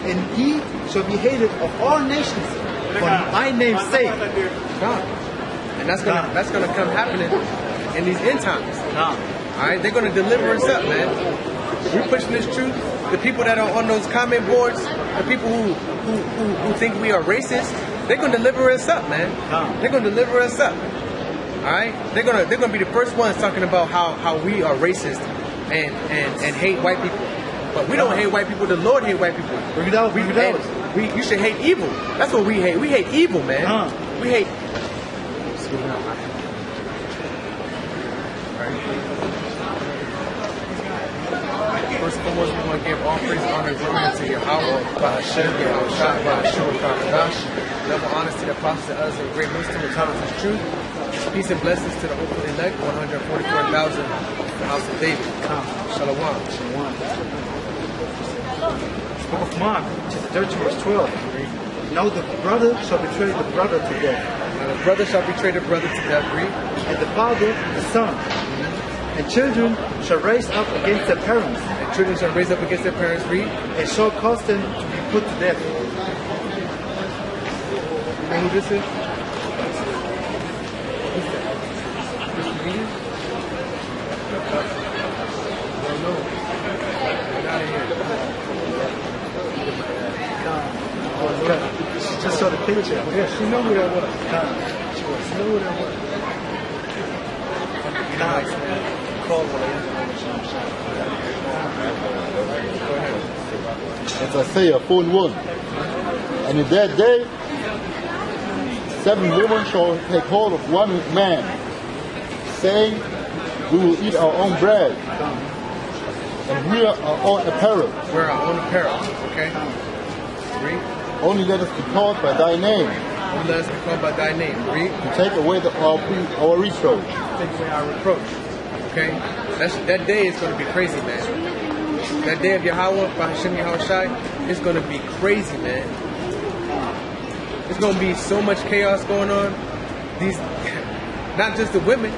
and ye shall be hated of all nations for my name's sake. God. And that's gonna come happening in these end times. All right, they're gonna deliver us up, man. We're pushing this truth. the people that are on those comment boards, the people who think we are racist, they're gonna deliver us up, man. They're gonna deliver us up. All right, they're gonna be the first ones talking about how we are racist and hate white people. But we don't hate white people. The Lord hate white people. You should hate evil. That's what we hate. We hate evil, man. We hate. First and foremost, we want to give all praise, honor, and glory to Yahweh, Bahashem, Yahushua, Bahashua, Kakadash. Double honors to the prophets and others of great wisdom and talents and truth. Peace and blessings to the hopeful elect, 144,000 the house of David. Shalom. Book of Mark, chapter 13, verse 12. Now the brother shall betray the brother to death. Now the brother shall betray the brother to death. Read. And the father the son. And children shall raise up against their parents. And children shall raise up against their parents. Read. And shall cause them to be put to death. You know who this is? Mr. Reed? I don't know. Get out of here. She just saw the picture. Yeah, she know who that was. She know who that was. Nice, man. Call It's Isaiah 4:1. And in that day, 7 women shall take hold of one man, saying, we will eat our own bread, and wear our own apparel. Wear our own apparel, okay? Read. Only let us be called by thy name. Only let us be called by thy name. Read. To take away our reproach. Take away our reproach. Okay? That day is going to be crazy, man. That day of Yahweh, Bahashem Yahushai, is going to be crazy, man. There's going to be so much chaos going on. These, not just the women,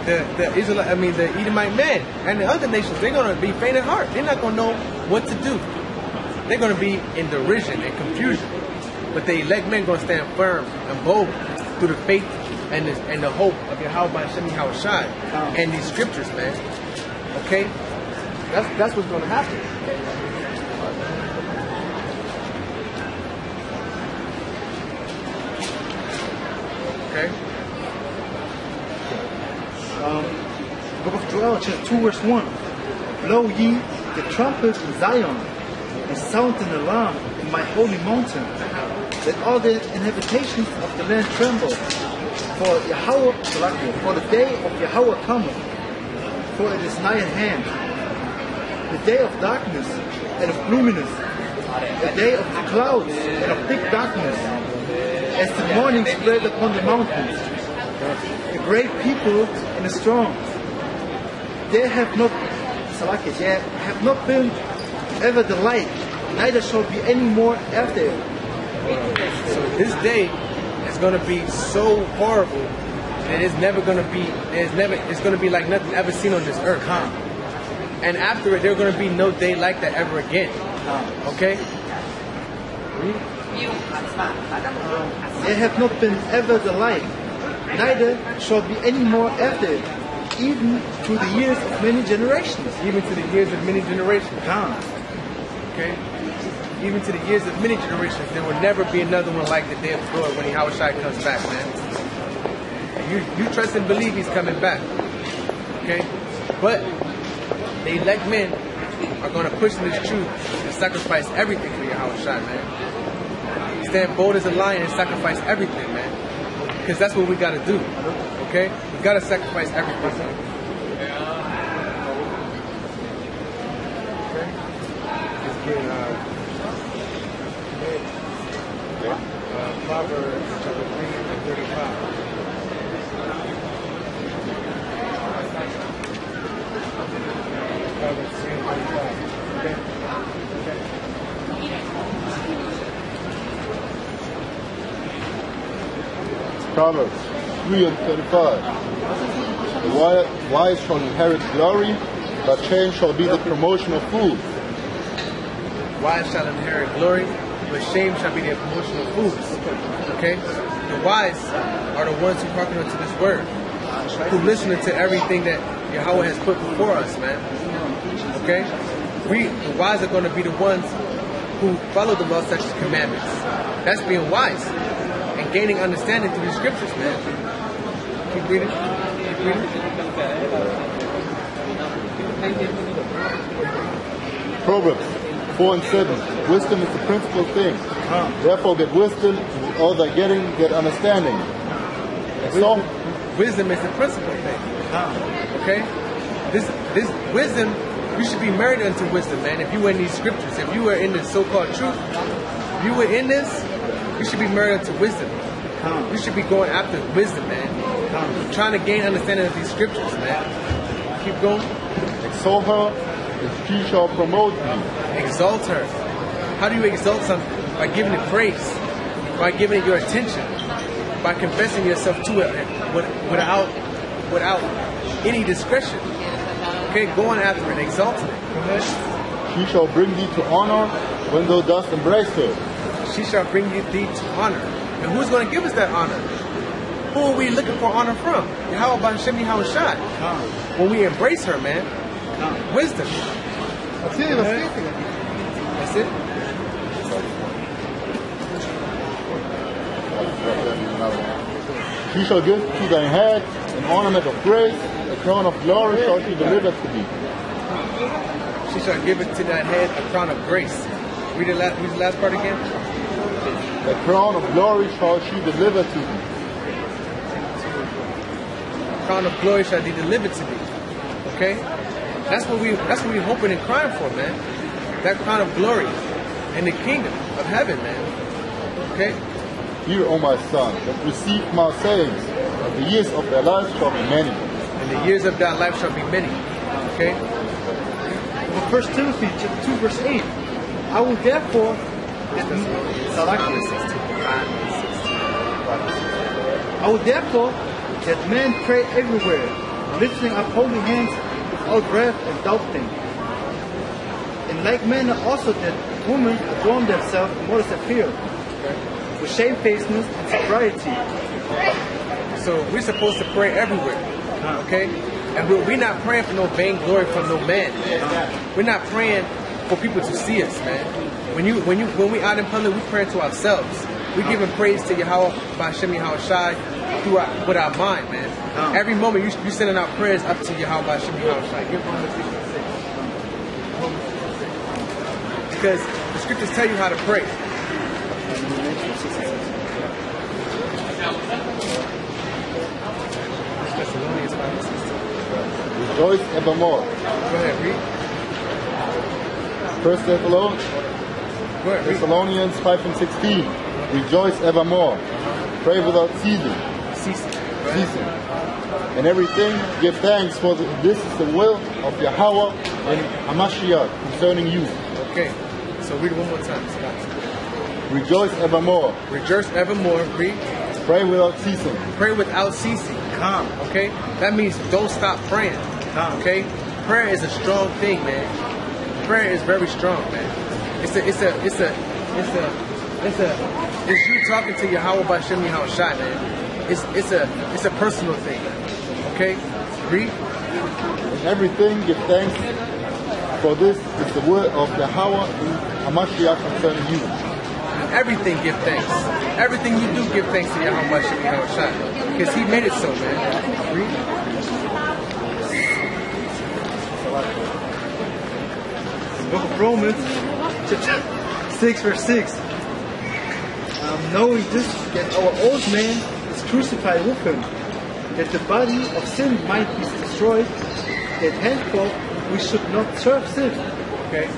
the Israelite, the Edomite men and the other nations, they're going to be faint at heart. They're not going to know what to do. They're going to be in derision and confusion. But the elect men going to stand firm and bold through the faith and the hope of Yahweh Hashem Yahushai and these scriptures, man. Okay? That's what's going to happen. Okay? Book of Joel, chapter 2, verse 1. Blow ye the trumpet in Zion, and sound an alarm in my holy mountain. Let all the inhabitations of the land tremble. For Yahweh, for the day of Yahweh cometh, for it is nigh at hand. The day of darkness and of gloominess, the day of the clouds and of thick darkness, as the morning spread upon the mountains. The great people and the strong, they have not been ever the like, neither shall be any more after it. So this day is going to be so horrible that it's never going to be. It's going to be like nothing ever seen on this earth. And after it, there's going to be no day like that ever again. Okay. They have not been ever the like, neither shall be any more after it, even to the years of many generations. Even to the years of many generations. Okay? Even to the years of many generations, there will never be another one like the day of the Lord when Yahushua comes back, man. And you trust and believe he's coming back. Okay? But the elect men are going to push in this truth and sacrifice everything for Yahushua, man. Stand bold as a lion and sacrifice everything, man. Because that's what we got to do. Okay? We got to sacrifice everything, man. Proverbs chapter 3:35. Proverbs 3:35. Okay? Proverbs 3:35. The wise shall inherit glory, but shame shall be the promotion of fools. Wise shall inherit glory, but shame shall be the promotion of fools. Okay? The wise are the ones who hearken unto this word, who listen to everything that Yahweh has put before us, man. Okay? the wise are going to be the ones who follow the law, statutes, commandments. That's being wise and gaining understanding through the scriptures, man. Keep reading. Keep reading. Proverbs 4 and 7. Wisdom is the principal thing. Therefore get wisdom, and all thy getting, get understanding. So, wisdom is the principal thing. Okay? This wisdom, you should be married unto wisdom, man. If you were in these scriptures, if you were in the so-called truth, if you were in this, you should be married unto wisdom. You should be going after wisdom, man. Trying to gain understanding of these scriptures, man. Keep going. exalt her, and she shall promote thee. Exalt her. How do you exalt something? By giving it praise. By giving it your attention. By confessing yourself to it without any discretion. Okay, going after it, exalting it. Go ahead. She shall bring thee to honor when thou dost embrace her. She shall bring thee to honor. And who's going to give us that honor? Who are we looking for honor from? How about Hashem Yahushua? When we embrace her, man. Wisdom. That's it. That's it. She shall give to thy head an ornament of praise, a crown of glory shall she deliver to thee. She shall give it to thy head a crown of grace. Read the last part again. A crown of glory shall she deliver to thee. A crown of glory shall be delivered to thee. Okay? That's what we're hoping and crying for, man. That crown of glory in the kingdom of heaven, man. Okay? Hear, O my son, that receive my sayings, and the years of thy life shall be many. And the years of thy life shall be many. Okay? Well, 1 Timothy 2 verse 8. I will therefore that men pray everywhere, lifting up holy hands without wrath and doubting. In like manner also that women adorn themselves in modest appeal, with shamefacedness and sobriety. So we're supposed to pray everywhere. Okay? And we're not praying for no vainglory from no man. We're not praying for people to see us, man. When we out in public, we praying to ourselves. We're giving praise to Yahweh by Hashem Yahushai with our mind, man. Every moment you sending out prayers up to Yahweh by Hashem Yahushai. Give Romans 6:6. Because the scriptures tell you how to pray. Rejoice evermore. Go ahead, read. 1 Thessalonians 5 and 16. Rejoice evermore. Pray without ceasing. Ceasing. And everything, give thanks, for this is the will of Yahweh and Hamashiach concerning you. Okay. So read it one more time, Scott. Rejoice evermore. Rejoice evermore. Read. Pray without ceasing. Pray without ceasing. Okay? That means don't stop praying. Okay? Prayer is a strong thing, man. Prayer is very strong, man. It's you talking to Yahweh by Shem Yahushai, man. It's a personal thing. Okay? Read. In everything give thanks, for this is the word of Yahweh and Hamashiach concerning you. Everything give thanks. Everything you do, give thanks to Yahweh by Shem Yahushai. Because he made it so, man. Read. Book of Romans, chapter 6 verse 6. Knowing this, that our old man is crucified with him, that the body of sin might be destroyed, that henceforth we should not serve sin. Okay.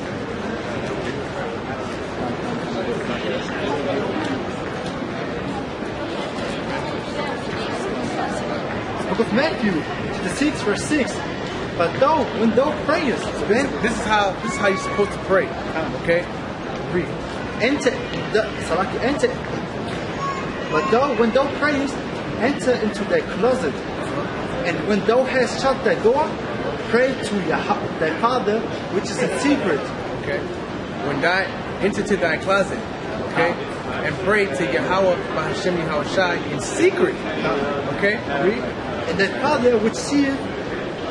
Book of Matthew, chapter 6 verse 6. But when thou prayest, this is how you're supposed to pray. Okay? Read. But when thou prayest, enter into thy closet, and when thou hast shut thy door, pray to thy Father which is in secret. Okay. When thou enter to thy closet, okay, and pray to Yahweh by Hashem Yahushai in secret. Okay? Read. And thy Father which seeth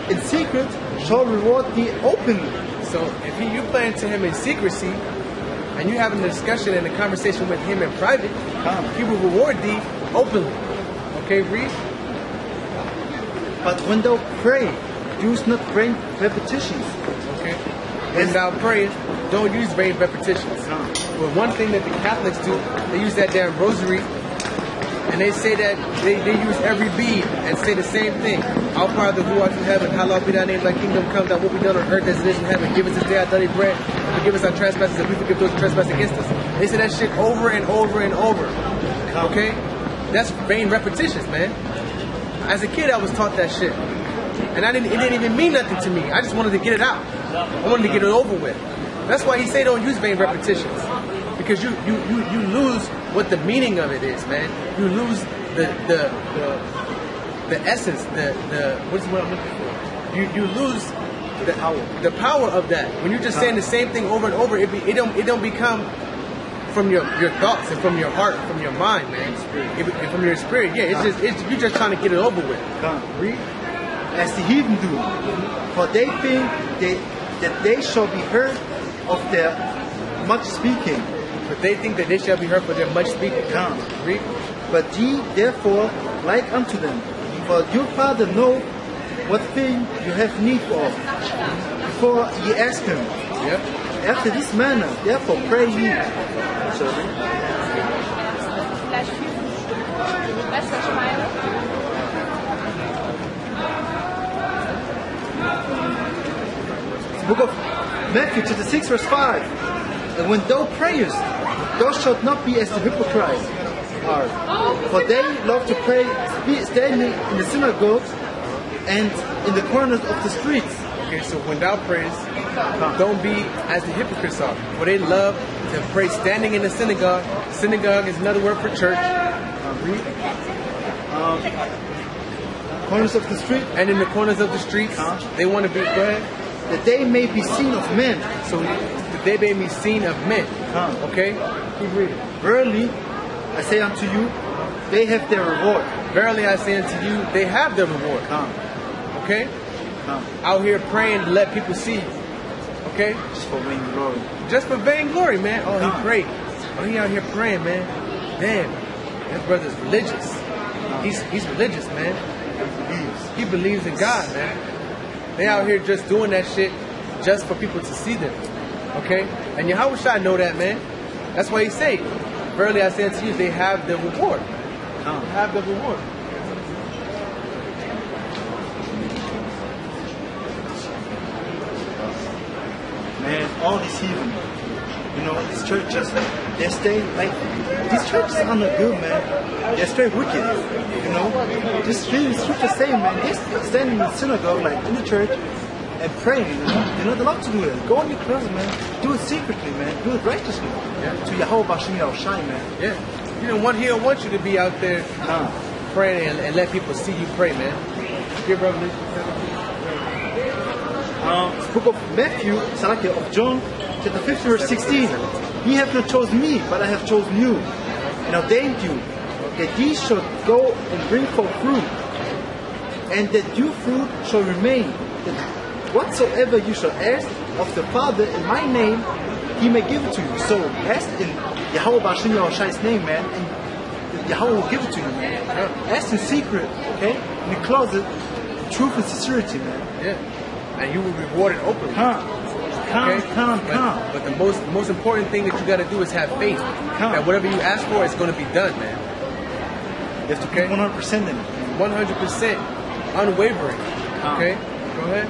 in secret shall reward thee openly. So if you playing to him in secrecy, and you having a discussion and a conversation with him in private, he will reward thee openly. Okay, read. But when thou pray, use not vain repetitions. Okay. When thou prayest, don't use vain repetitions. But one thing that the Catholics do, they use that damn rosary, and they say that they use every bead and say the same thing. Our Father who art in heaven, hallowed be thy name, thy kingdom come, thy will be done on earth as it is in heaven. Give us this day our daily bread, and forgive us our trespasses, and we forgive those who trespass against us. They say that shit over and over and over. Okay? That's vain repetitions, man. As a kid, I was taught that shit. And it didn't even mean nothing to me. I just wanted to get it out. I wanted to get it over with. That's why he say don't use vain repetitions. Because you lose what the meaning of it is, man. You lose the essence, what I'm looking for. You lose the power of that. When you're just saying the same thing over and over, it don't become from your thoughts and from your heart, from your mind, man. And from your spirit. Yeah, you're just trying to get it over with. Read. As the heathen do, for they think that they shall be heard of their much speaking. But they think that they shall be heard for their much speaking. Read. But ye therefore like unto them, for your Father knoweth what thing you have need of, before ye ask him. Yep. After this manner, therefore pray ye. Sorry. Book of Matthew chapter 6 verse 5. And when thou prayest, thou shalt not be as the hypocrites are, for they love to pray standing in the synagogues and in the corners of the streets. Okay, so when thou prayest, don't be as the hypocrites are, for they love to pray standing in the synagogue. Synagogue is another word for church. Corners of the street. And in the corners of the streets, they want to be, go ahead. That they may be seen of men. So that they may be seen of men. Okay? Keep reading. Verily, I say unto you, they have their reward. Verily, I say unto you, they have their reward. Okay? Out here praying to let people see you. Okay? Just for vain glory. Just for vain glory, man. Oh, he prayed. Oh, he out here praying, man. Damn. That brother's religious. He's religious, man. He believes in God, man. They out here just doing that shit just for people to see them. Okay? And Yahweh Shai know that, man. That's why he say, verily I say unto you, they have the reward. They have the reward. Man, all these heathen, these churches, they stay like, these churches are not good, man. They're straight wicked, Just really scripture saying, man, they stand in the synagogue, like in the church, and praying, They're not allowed to do it. Go in your closet, man. Do it secretly, man. Do it righteously. To Yahweh Bashim Yahushai, man. Yeah. He don't want you to be out there praying and let people see you pray, man. Give Revelation 7. Book of Matthew, of John, chapter 15, verse 16. Ye have not chosen me, but I have chosen you, and ordained you, that ye should go and bring forth fruit, and that your fruit shall remain, that whatsoever you shall ask of the Father in my name, he may give it to you. So ask in Yahweh Bashim Yahushai's name, man, and Yahweh will give it to you, man. Ask in secret, okay? In the closet, truth and sincerity, man. Yeah. And you will be rewarded openly. But the most important thing that you got to do is have faith. That whatever you ask for is going to be done, man. You have to be 100% in it. 100% unwavering. Okay? Go ahead.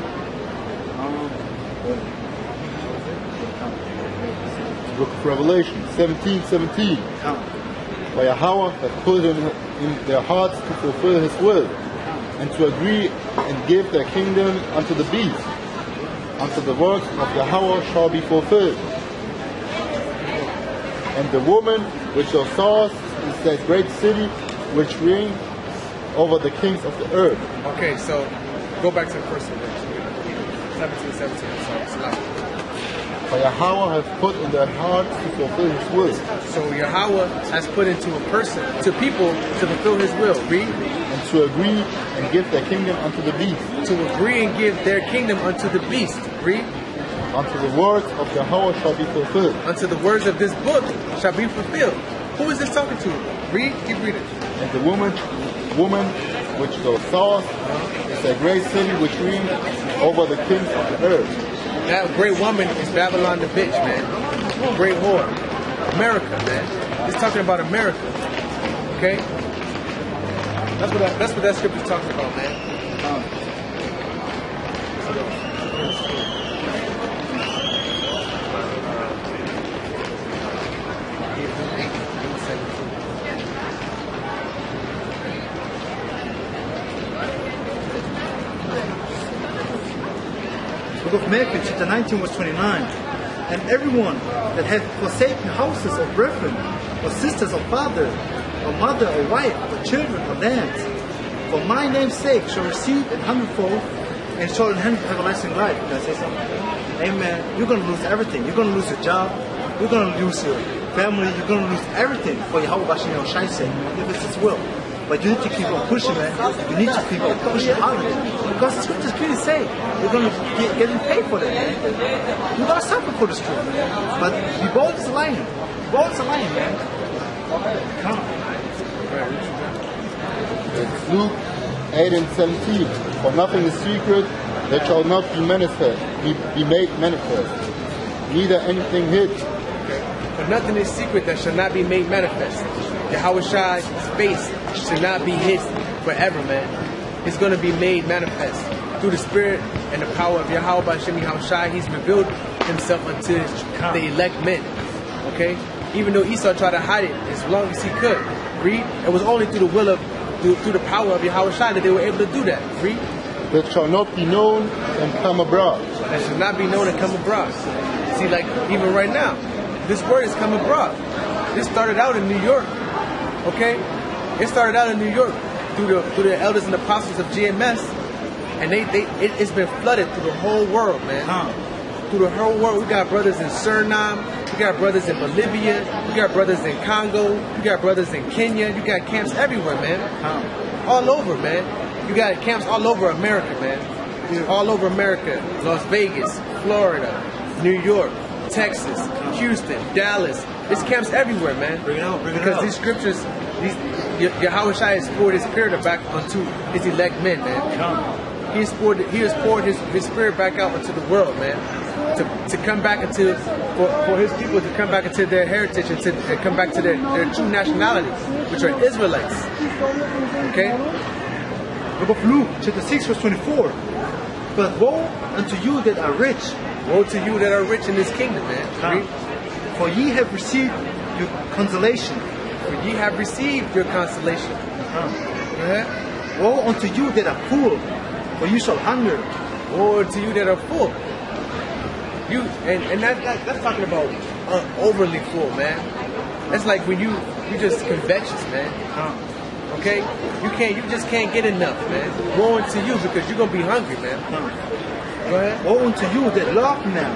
Book of Revelation 17:17. For Yahweh hath put it in their hearts to fulfill his will, and to agree and give their kingdom unto the beast, until the works of Yahweh shall be fulfilled. And the woman which thou sawest is that great city which reign over the kings of the earth. Okay, so go back to the first one. 17. Sorry. For Yahweh hath put in their hearts to fulfill his will. So Yahweh has put into a person, to people, to fulfill his will. Read. And to agree and give their kingdom unto the beast. To agree and give their kingdom unto the beast. Read. until the words of Yahweh shall be fulfilled. Until the words of this book shall be fulfilled. Who is this talking to? Read, keep reading. And the woman which thou sawest is a great city which reigns over the kings of the earth. That great woman is Babylon the bitch, man. Great whore. America, man. It's talking about America. Okay? That's what that scripture's talking about, man. Book of Matthew, chapter 19, verse 29. And everyone that hath forsaken houses or brethren, or sisters or father, or mother or wife, or children or lands, for my name's sake shall receive an hundredfold, and shall inherit everlasting life. Can I say something? Amen. You're going to lose everything. You're going to lose your job. You're going to lose your family. You're going to lose everything for Yahweh Bashem Yahushai's sake, if it's His will. But you need to keep on pushing, man. You need to keep on pushing harder. Because the scriptures clearly say you're going to get paid for that, man. You're going to suffer for this truth, man. But be bold as a lion. Be bold as a lion, man. Come on. It's Luke 8 and 17. For nothing is secret that shall not be manifest, be made manifest. Neither anything hid. For nothing is secret that shall not be made manifest. Yahweh Shai's face should not be hid forever, man. It's going to be made manifest through the spirit and the power of Yahweh Bashem Yahushai. He's revealed Himself unto the elect men. Okay? Even though Esau tried to hide it as long as he could. Read. It was only through the will of, through the power of Yahweh Shai that they were able to do that. Read. That shall not be known and come abroad. That shall not be known and come abroad. See, like even right now, this word is coming abroad. This started out in New York. Okay? It started out in New York through the elders and apostles of GMS, and it's been flooded through the whole world, man. Through the whole world. We got brothers in Suriname, we got brothers in Bolivia, we got brothers in Congo, we got brothers in Kenya, you got camps everywhere, man. All over, man. You got camps all over America, man. All over America. Las Vegas, Florida, New York, Texas, Houston, Dallas. There's camps everywhere, man. Bring it out. Because these scriptures, Yahweh Shai has poured His spirit back onto His elect men, man. He has poured his spirit back out into the world, man. To come back into, for His people to come back into their heritage and to come back to their true nationality, which are Israelites. Okay? Book of Luke, chapter 6, verse 24. But woe unto you that are rich. Woe to you that are rich in this kingdom, man. For ye have received your consolation. For ye have received your consolation. Woe unto you that are poor, for you shall hunger. Woe unto you that are full. That's talking about overly full, man. That's like when you just covetous, man. Okay? You just can't get enough, man. Woe unto you because you're gonna be hungry, man. Go ahead. Woe unto you that laugh now,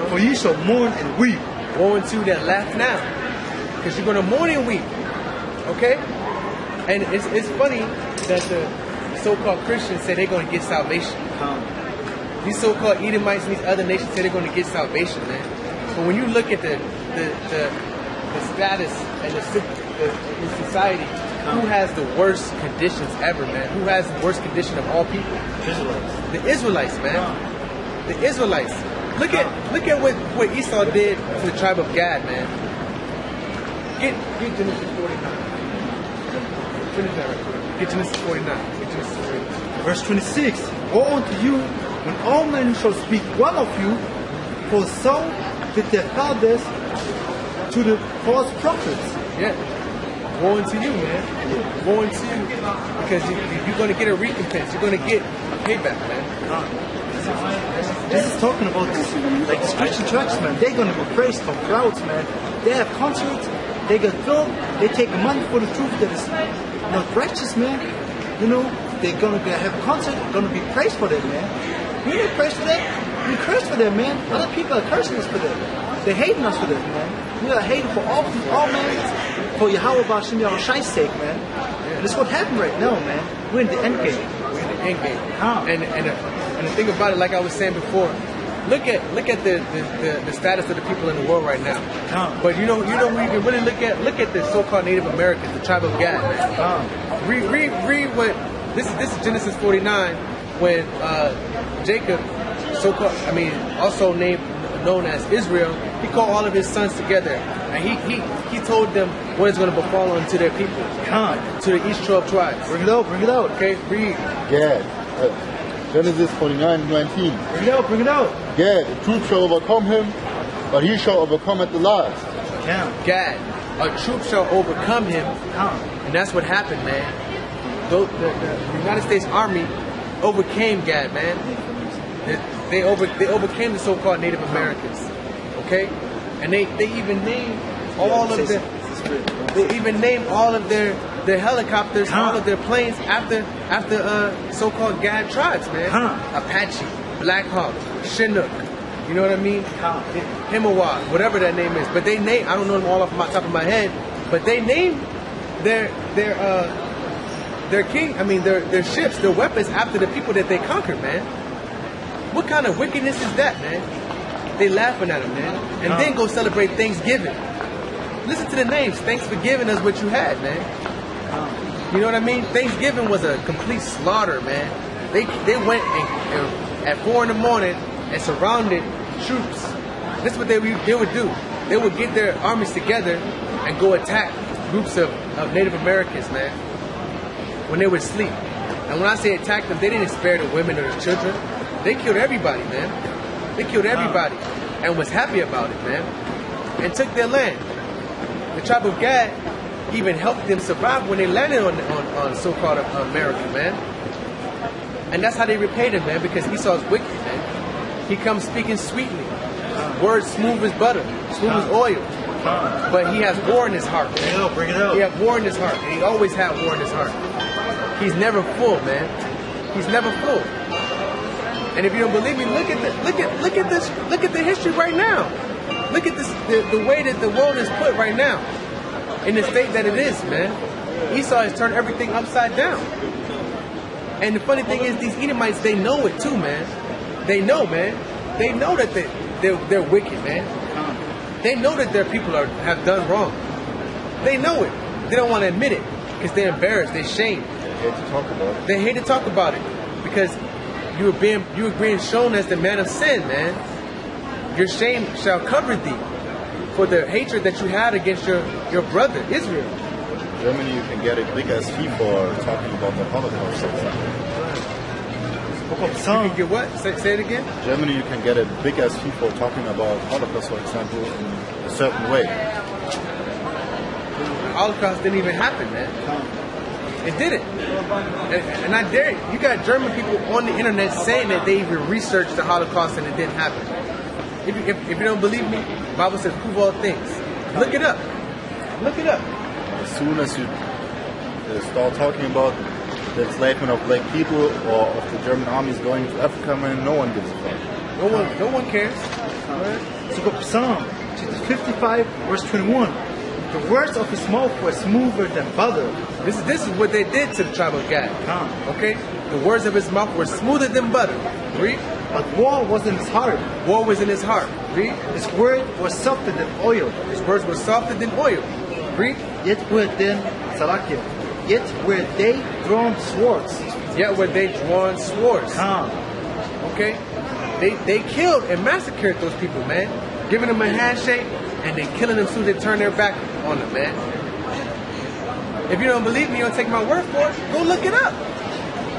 for ye shall mourn and weep. Woe unto you that laugh now, because you're gonna mourn and weep. Okay? And it's funny that the so-called Christians say they're gonna get salvation. These so-called Edomites and these other nations say they're gonna get salvation, man. But when you look at the status and the society, who has the worst conditions ever, man? Who has the worst condition of all people? The Israelites, man. The Israelites. Look at what Esau did to the tribe of Gad, man. Get Genesis 49. Finish that right quick. Get Genesis 49. Verse 26. Woe unto you when all men shall speak well of you, for so did their fathers to the false prophets. Yeah. Woe unto you, man. Woe unto you. Because you're going to get a recompense. You're going to get a payback, man. This is talking about this, like the Christian churches, man. They're going to be praised from crowds, man. They have concerts. They get filled. They take money for the truth that is not righteous, man. You know, they're going to have a concert. They're going to be praised for that, man. We ain't praised for that. We cursed for that, man. Other people are cursing us for that. They're hating us for that, man. We are hating for all men. For Yahweh Bashem Yahushai's sake, man. And that's what happened right now, man. We're in the end game. We're in the end game. And the thing about it, like I was saying before, look at the status of the people in the world right now. But you know who you can really look at? Look at the so-called Native Americans, the tribe of Gad, man. Read what this is Genesis 49 when Jacob, also known as Israel, he called all of his sons together and he told them what is going to befall unto their people, to the east 12 tribes. Bring it out. Okay, read. Gad. Genesis 49:19. Bring it out. Gad, a troop shall overcome him, but he shall overcome at the last. Gad, a troop shall overcome him, and that's what happened, man. The United States Army overcame Gad, man. They overcame the so-called Native Americans, okay? And they even named all of their helicopters, all of their planes after so-called Gad tribes, man. Apache, Black Hawk, Chinook, you know what I mean? Himawa, whatever that name is. But they name, I don't know them all off the top of my head, but they named their ships, their weapons after the people that they conquered, man. What kind of wickedness is that, man? They laughing at them, man. And then go celebrate Thanksgiving. Listen to the names. Thanks for giving us what you had, man. You know what I mean? Thanksgiving was a complete slaughter, man. They went at 4 in the morning and surrounded troops. This is what they would do. They would get their armies together and go attack groups of Native Americans, man, when they would sleep. And when I say attack them, they didn't spare the women or the children. They killed everybody, man. They killed everybody and was happy about it, man. And took their land. The tribe of Gad even helped them survive when they landed on so-called America, man. And that's how they repaid him, man, because Esau's wicked, man. He comes speaking sweetly. Words smooth as butter, smooth as oil. But he has war in his heart, man. Bring it out. He has war in his heart. And he always had war in his heart. He's never full, man. He's never full. And if you don't believe me, look at the history right now. Look at this, the way that the world is put right now, in the state that it is, man. Esau has turned everything upside down. And the funny thing is, these Edomites, they know it too, man. They know, man. They know that they're wicked, man. They know that their people have done wrong. They know it. They don't want to admit it because they're embarrassed. They're ashamed. They hate to talk about it. They hate to talk about it because you were being shown as the man of sin, man. Your shame shall cover thee for the hatred that you had against your brother, Israel. Germany, you can get a big ass fee for talking about the Holocaust. You can get what? Say it again? Germany, you can get a big ass fee for talking about Holocaust, for example, in a certain way. Holocaust didn't even happen, man. It didn't. And I dare you. You got German people on the internet saying that they even researched the Holocaust and it didn't happen. If you don't believe me, the Bible says prove all things. Look it up. Look it up. As soon as you start talking about the enslavement of black people or of the German armies going to Africa, man, no one gives a fuck. No one cares. So go Psalm 55, verse 21. The words of his mouth were smoother than butter. This is what they did to the tribe of Gad. Okay? The words of his mouth were smoother than butter. Read. But war was in his heart. War was in his heart. Read. His word was softer than oil. His words were softer than oil. Read. Yet were they drawn swords. Yet were they drawn swords. Okay? They killed and massacred those people, man. Giving them a handshake and then killing them soon as they turn their back on them, man. If you don't believe me, you don't take my word for it, go look it up.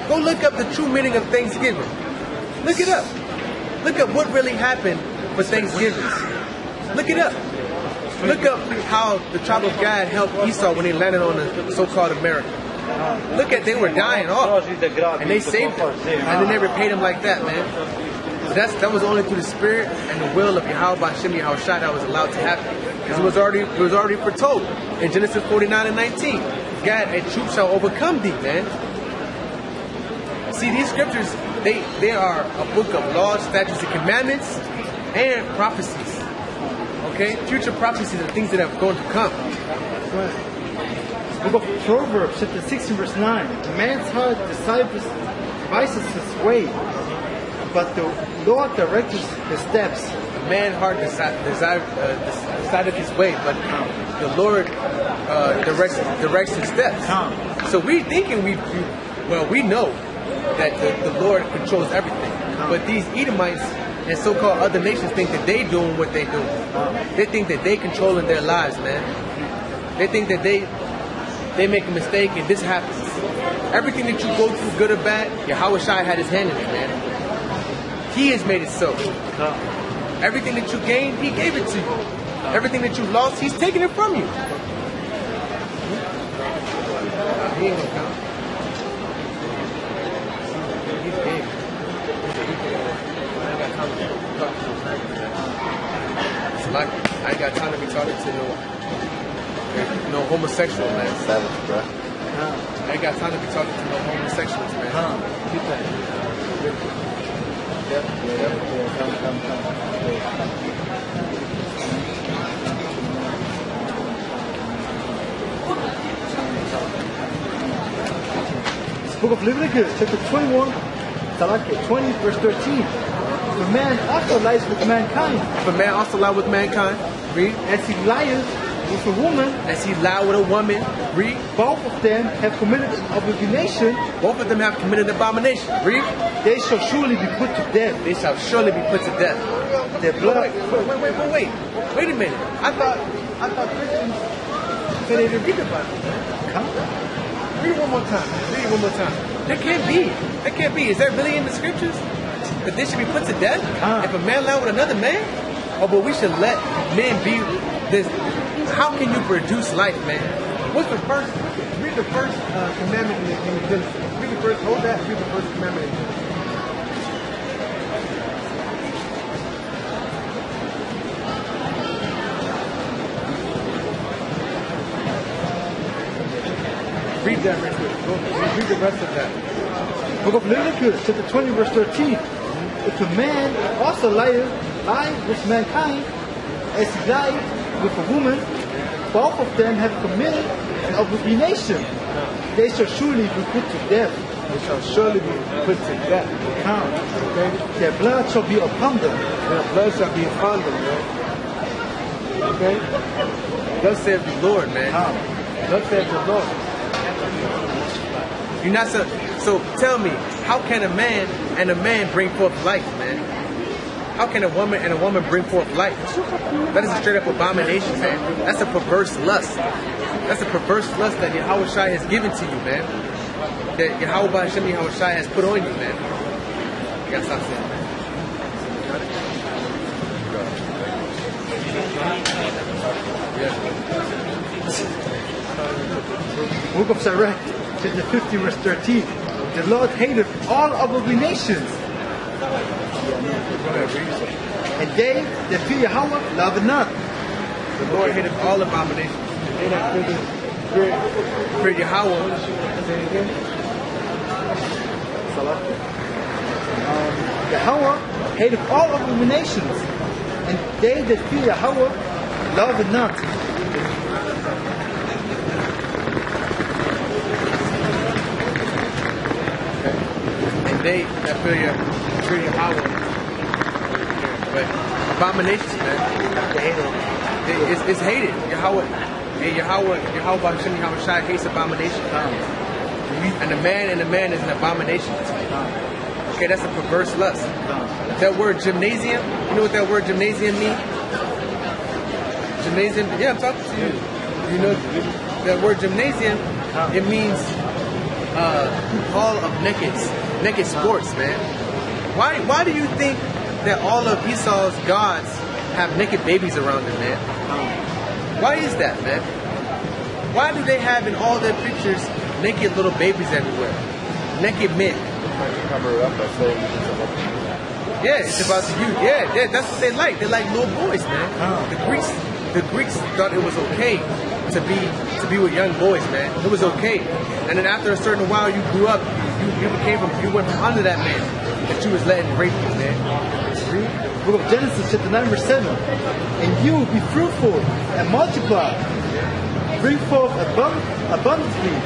Go look up the true meaning of Thanksgiving. Look it up. Look up what really happened for Thanksgiving. Look it up. Look up how the tribe of Gad helped Esau when they landed on the so-called America. Look at, they were dying off, and they saved them, and then they repaid them like that, man. That was only through the spirit and the will of Yahweh Hashem Yahushua that was allowed to happen. Because it was already foretold in Genesis 49:19. Gad, a troop shall overcome thee, man. See, these scriptures, they are a book of laws, statutes, and commandments, and prophecies. Okay? Future prophecies are things that are going to come. Book of Proverbs, chapter 16, verse 9. A man's heart devises his way, but the Lord directs his steps. A man's heart decided his way, but the Lord directs his steps. So we thinking we know that the Lord controls everything. But these Edomites and so-called other nations think that they doing what they do. They think that they controlling their lives, man. They think that they make a mistake and this happens. Everything that you go through, good or bad, Yahweh Shai had his hand in it, man. He has made it so. Everything that you gained, he gave it to you. Everything that you lost, he's taking it from you. He ain't gonna come. He's big. I ain't got time to be talking to no homosexual, man. Savage, bro. I ain't got time to be talking to no homosexuals, man. Keep that. Come. This book of Leviticus, chapter 21, 20, verse 13. For man also lies with mankind. For man also lie with mankind. Read. As he lieth with a woman. As he lie with a woman. Read. Both of them have committed abomination. Both of them have committed abomination. Read. They shall surely be put to death. They shall surely be put to death. Their blood. Wait a minute. I thought Christians said they didn't read the Bible. Read it one more time. That can't be. Is that really in the scriptures? That they should be put to death? If a man lie with another man? Oh, but we should let men be this. How can you produce life, man? What's the first? Read the first commandment in Genesis. Read the first. Hold that. Read the first commandment in Genesis. Read that right quick. Read the rest of that. Book of Leviticus, chapter 20, verse 13. If a man also lie with mankind, as he lied with a woman, both of them have committed an abomination. They shall surely be put to death. They shall surely be put to death. Okay? Their blood shall be upon them. Their blood shall be upon them, man. Okay? Thus saith the Lord, man. Thus saith the Lord. You're not so tell me, how can a man and a man bring forth life, man? How can a woman and a woman bring forth life? That is a straight up abomination, man. That's a perverse lust. That's a perverse lust that Yahweh Shai has given to you, man. That Yahweh Shai has put on you, man. You gotta stop saying that. Book of Sirach, chapter 50, verse 13. The Lord hateth all abominations. And they that fear Yahweh love not. The Lord hated all abominations. They that fear Yahweh. Yahweh hated all abominations. And they that fear Yahweh love it not. And they that fear Yahweh. But abominations, man. They hate it. It's hated. Yahweh Shai hates abomination. And the man is an abomination. Okay, that's a perverse lust. That word gymnasium, you know what that word gymnasium means? Gymnasium, yeah, I'm talking to you. You know that word gymnasium, it means hall of naked sports, man. Why do you think that all of Esau's gods have naked babies around them, man? Why is that, man? Why do they have in all their pictures naked little babies everywhere? Naked men. Cover it up by saying yeah, it's about the youth. Yeah, that's what they like. They like little boys, man. The Greeks thought it was okay to be with young boys, man. It was okay. And then after a certain while, you grew up. You went from under that man that you was letting rape you, man. Book of Genesis, chapter 9, verse 7. And you be fruitful and multiply. Bring forth abundantly.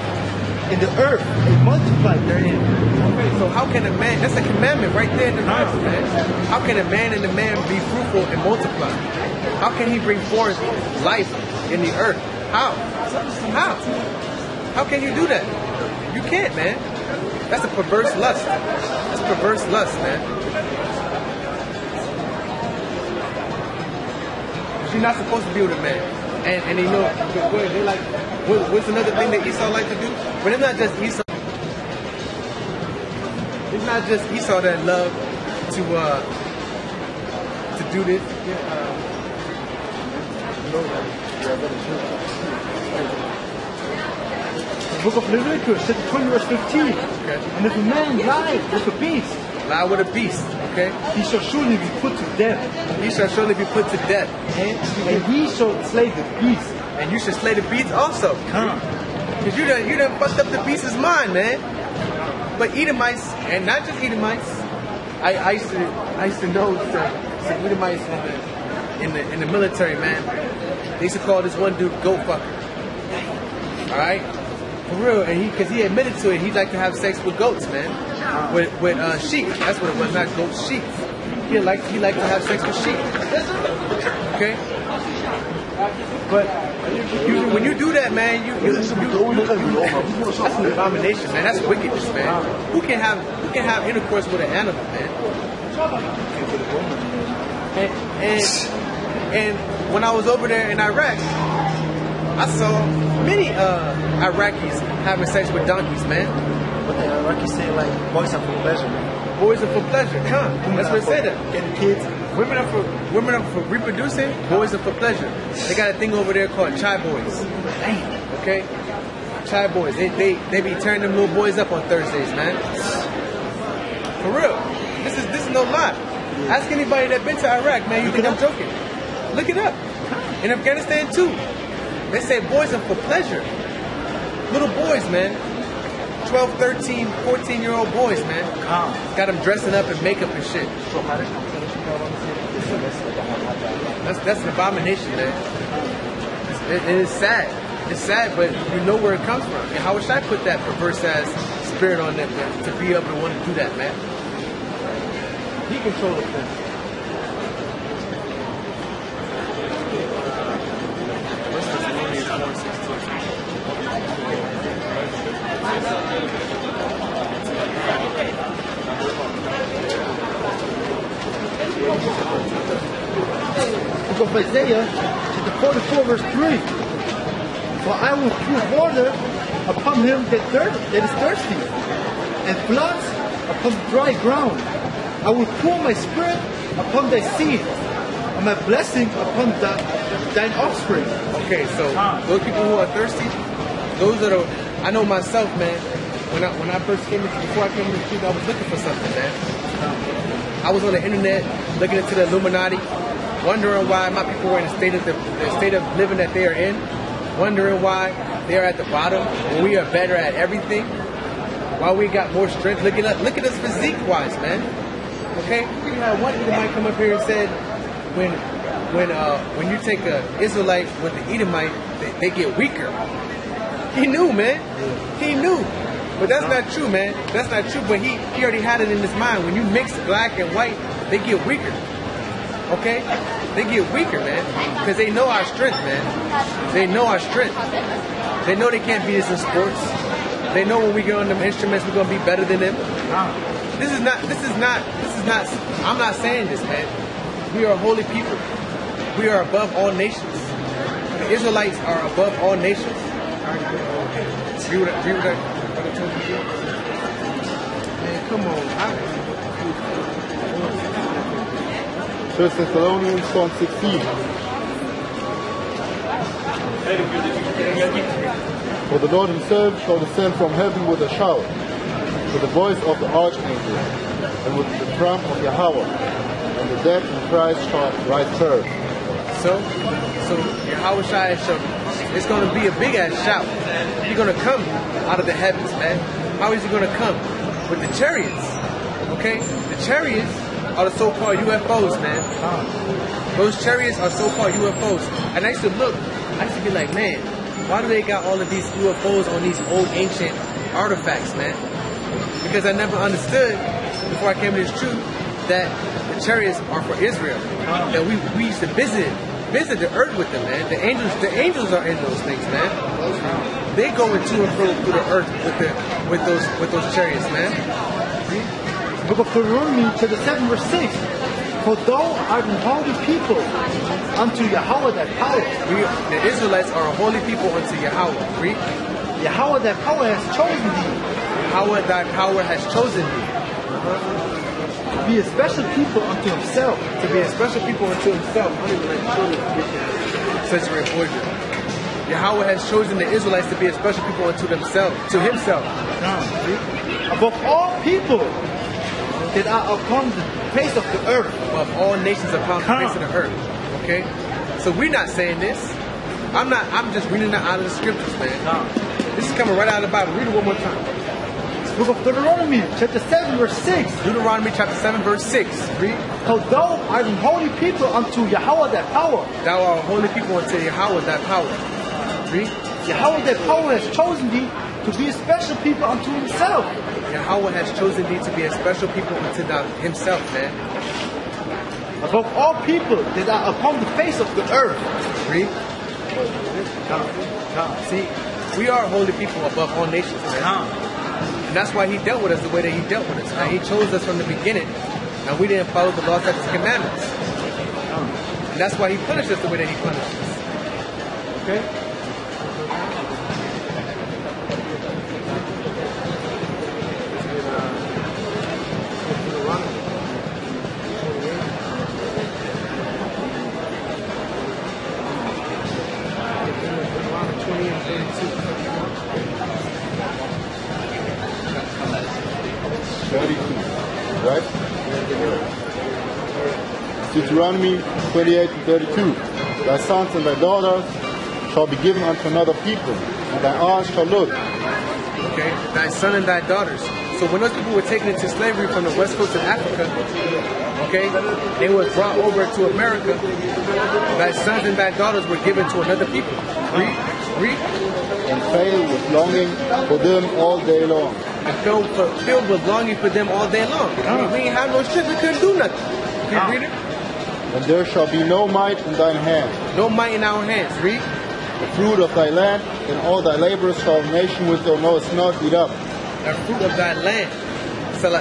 in the earth and multiplied therein. Okay, so how can a man, that's a commandment right there in the verse, man. How can a man and a man be fruitful and multiply? How can he bring forth life in the earth? How? How? How can you do that? You can't, man. That's a perverse lust. That's perverse lust, man. You're not supposed to be with a man. And you know, they like, what's another thing that Esau like to do? But it's not just Esau. It's not just Esau that love to do this. The book of Leviticus, chapter 20, verse 15. Okay. And if a man lie with a beast, Lie with a beast, okay? he shall surely be put to death. He shall surely be put to death. And he shall slay the beast. And you should slay the beast also. Because you done fucked up the beast's mind, man. But Edomites, and not just Edomites, I used to know some Edomites in the military, man. They used to call this one dude goat fucker. Alright? For real, and because he admitted to it, he'd like to have sex with goats, man. With sheep. That's what it was, not goats, sheep. He liked to have sex with sheep. Okay? But when you do that, man, that's an abomination, man. That's wickedness, man. Who can have intercourse with an animal, man? And when I was over there in Iraq, I saw many Iraqis having sex with donkeys, man. But the Iraqis say like boys are for pleasure. Boys are for pleasure. That's what it said. Getting kids. Women are for reproducing. Boys are for pleasure. They got a thing over there called chai boys. Okay, chai boys. They be turning them little boys up on Thursdays, man. For real. This is no lie. Ask anybody that been to Iraq, man. You think I'm joking? Look it up. In Afghanistan too. They say boys are for pleasure. Little boys, man. 12, 13, 14-year-old boys, man. Got them dressing up in makeup and shit. That's an abomination, man. It is sad. It's sad, but you know where it comes from. And how should I put that perverse ass spirit on them, man, to be able to want to do that, man? He controls the thing. Book of Isaiah, chapter 44, verse 3. For I will pour water upon him that is thirsty, and floods upon dry ground. I will pour my spirit upon thy seed, and my blessing upon thine offspring. Okay, so those people who are thirsty, those are the. I know myself, man. When I first before I came into the truth, I was looking for something, man. I was on the internet looking into the Illuminati, wondering why my people were in the state of living that they are in, wondering why they are at the bottom when we are better at everything, why we got more strength. Look at us physique-wise, man. Okay, we had one Edomite come up here and said when you take an Israelite with the Edomite, they get weaker. He knew, man. He knew. But that's not true, man. That's not true. But he already had it in his mind. When you mix black and white, they get weaker. Okay? They get weaker, man. Because they know our strength, man. They know our strength. They know they can't beat us in sports. They know when we get on them instruments, we're gonna be better than them. This is not. I'm not saying this, man. We are a holy people. We are above all nations. The Israelites are above all nations. Agree with that? Man, come on. 1 Thessalonians 1:16. For the Lord himself shall descend from heaven with a shout, with the voice of the archangel, and with the trump of Yahweh, and the dead in Christ shall rise first. So Yahweh it's going to be a big ass shout. He's going to come out of the heavens, man. How is he going to come? With the chariots. Okay? The chariots are the so-called UFOs, man. Those chariots are so-called UFOs. And I used to be like, man, why do they got all of these UFOs on these old ancient artifacts, man. Because I never understood before I came to this truth that the chariots are for Israel. That we used to visit the earth with them, man. The angels are in those things, man. They go into and fro through the earth with those chariots, man. Book of Deuteronomy, chapter 7, verse 6. For thou art an holy people unto Yahweh thy power. The Israelites are a holy people unto Yahweh. Read. Yahweh thy power has chosen thee. Yahweh thy power has chosen thee. To be a special people unto himself. To be a special people unto himself. I don't even like children to get that. Such a reporter. Yahweh has chosen the Israelites to be a special people unto themselves, to himself. Above all people that are upon the face of the earth. Of all nations upon the face of the earth. Okay? So we're not saying this. I'm just reading it out of the scriptures, man. This is coming right out of the Bible. Read it one more time. Book of Deuteronomy, chapter 7, verse 6. Deuteronomy chapter 7, verse 6. Read. For thou art an holy people unto Yahweh thy power. Thou art a holy people unto Yahweh thy power. Read. Yahweh thy power has chosen thee to be a special people unto himself. Yahweh has chosen thee to be a special people unto himself, man. Above all people that are upon the face of the earth. Read. See, we are holy people above all nations, man. And that's why he dealt with us the way that he dealt with us. And he chose us from the beginning, and we didn't follow the laws, statutes, commandments. And that's why he punished us the way that he punished us. Okay? Right? Deuteronomy 28 and 32. Thy sons and thy daughters shall be given unto another people, and thy eyes shall look. Okay, thy son and thy daughters. So when those people were taken into slavery from the west coast of Africa, okay, they were brought over to America. Thy sons and thy daughters were given to another people. Read. And filled with longing for them all day long. And filled with longing for them all day long. We ain't have no shit, we couldn't do nothing. Can you read it? And there shall be no might in thine hand. No might in our hands. Read. The fruit of thy land and all thy labors shall a nation which thou knowest not eat up. The fruit of thy land shall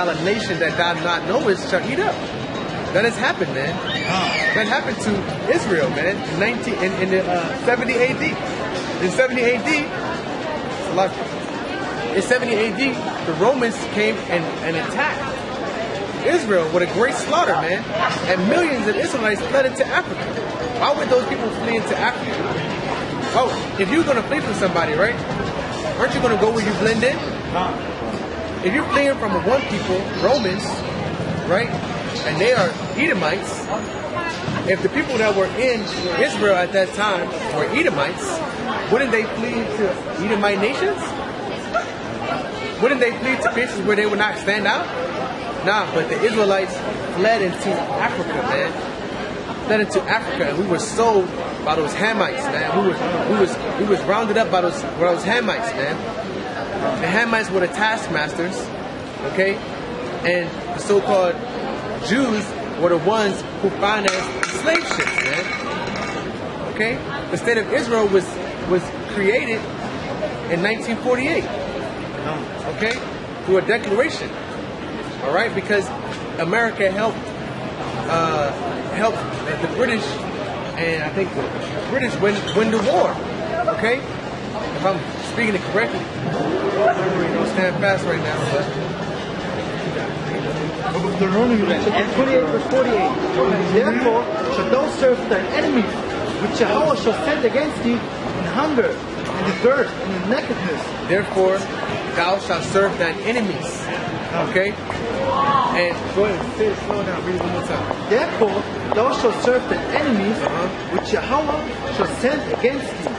a nation that thou not knowest shall eat up. That has happened, man. That happened to Israel, man. In 70 AD. In 70 AD, in 70 AD, the Romans came and attacked Israel with a great slaughter, man. And millions of Israelites fled into Africa. Why would those people flee into Africa? Oh, if you're going to flee from somebody, right? Aren't you going to go where you blend in? If you're fleeing from one people, Romans, right? And they are Edomites. If the people that were in Israel at that time were Edomites, wouldn't they flee to Edomite nations? Wouldn't they flee to places where they would not stand out? Nah, but the Israelites fled into Africa, man. Fled into Africa, and we were sold by those Hamites, man. We was rounded up by those Hamites, man. The Hamites were the taskmasters, okay? And the so-called Jews were the ones who financed slave ships, man. Okay? The state of Israel was created in 1948. Okay? Through a declaration. All right? Because America helped the British, and I think the British win the war. Okay? If I'm speaking it correctly. I don't stand fast right now, but Deuteronomy 28 verse 48. Therefore shalt thou serve thine enemies, which Yahweh shall send against thee in hunger, and in thirst, and in nakedness. Therefore thou shalt serve thine enemies. Okay? And go ahead, say it slow down, read it one more time. Therefore thou shalt serve thine enemies, which Yahweh shall send against thee.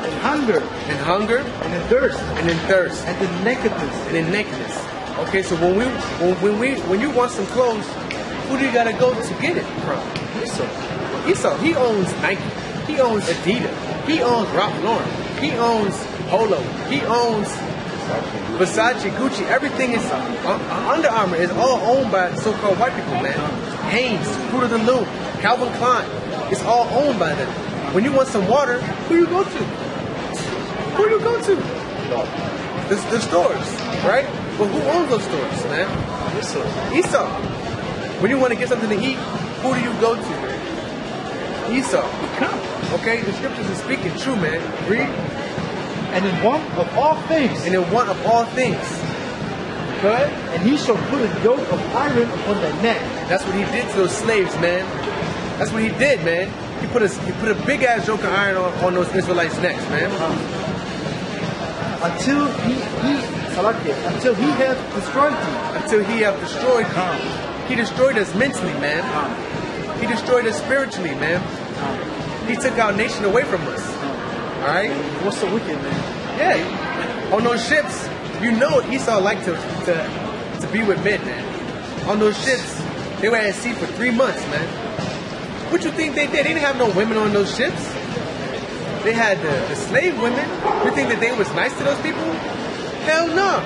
In hunger. In hunger. And in thirst. And in thirst. And in nakedness. And in nakedness. Okay, so when you want some clothes, who do you gotta go to get it from? Esau. He owns Nike. He owns Adidas. He owns Ralph Lauren. He owns Polo. He owns Versace, Gucci. Everything is Under Armour is all owned by so-called white people, man. Hanes, Fruit of the Loom, Calvin Klein. It's all owned by them. When you want some water, who you go to? Who you go to? The stores, right? But who owns those stores, man? Esau. When you want to get something to eat, who do you go to? Esau. Okay, the scriptures are speaking true, man. Read. And in one of all things. And in one of all things. Go ahead. And he shall put a yoke of iron upon their neck. That's what he did to those slaves, man. That's what he did, man. He put a big ass yoke of iron on those Israelites' necks, man. Until he hath destroyed thee. Until he hath destroyed thee. He destroyed us mentally, man. He destroyed us spiritually, man. He took our nation away from us. Alright? What's so wicked, man? Yeah. On those ships, you know Esau liked to be with men, man. On those ships, they were at sea for 3 months, man. What you think they did? They didn't have no women on those ships. They had the slave women. You think that they was nice to those people? Hell no.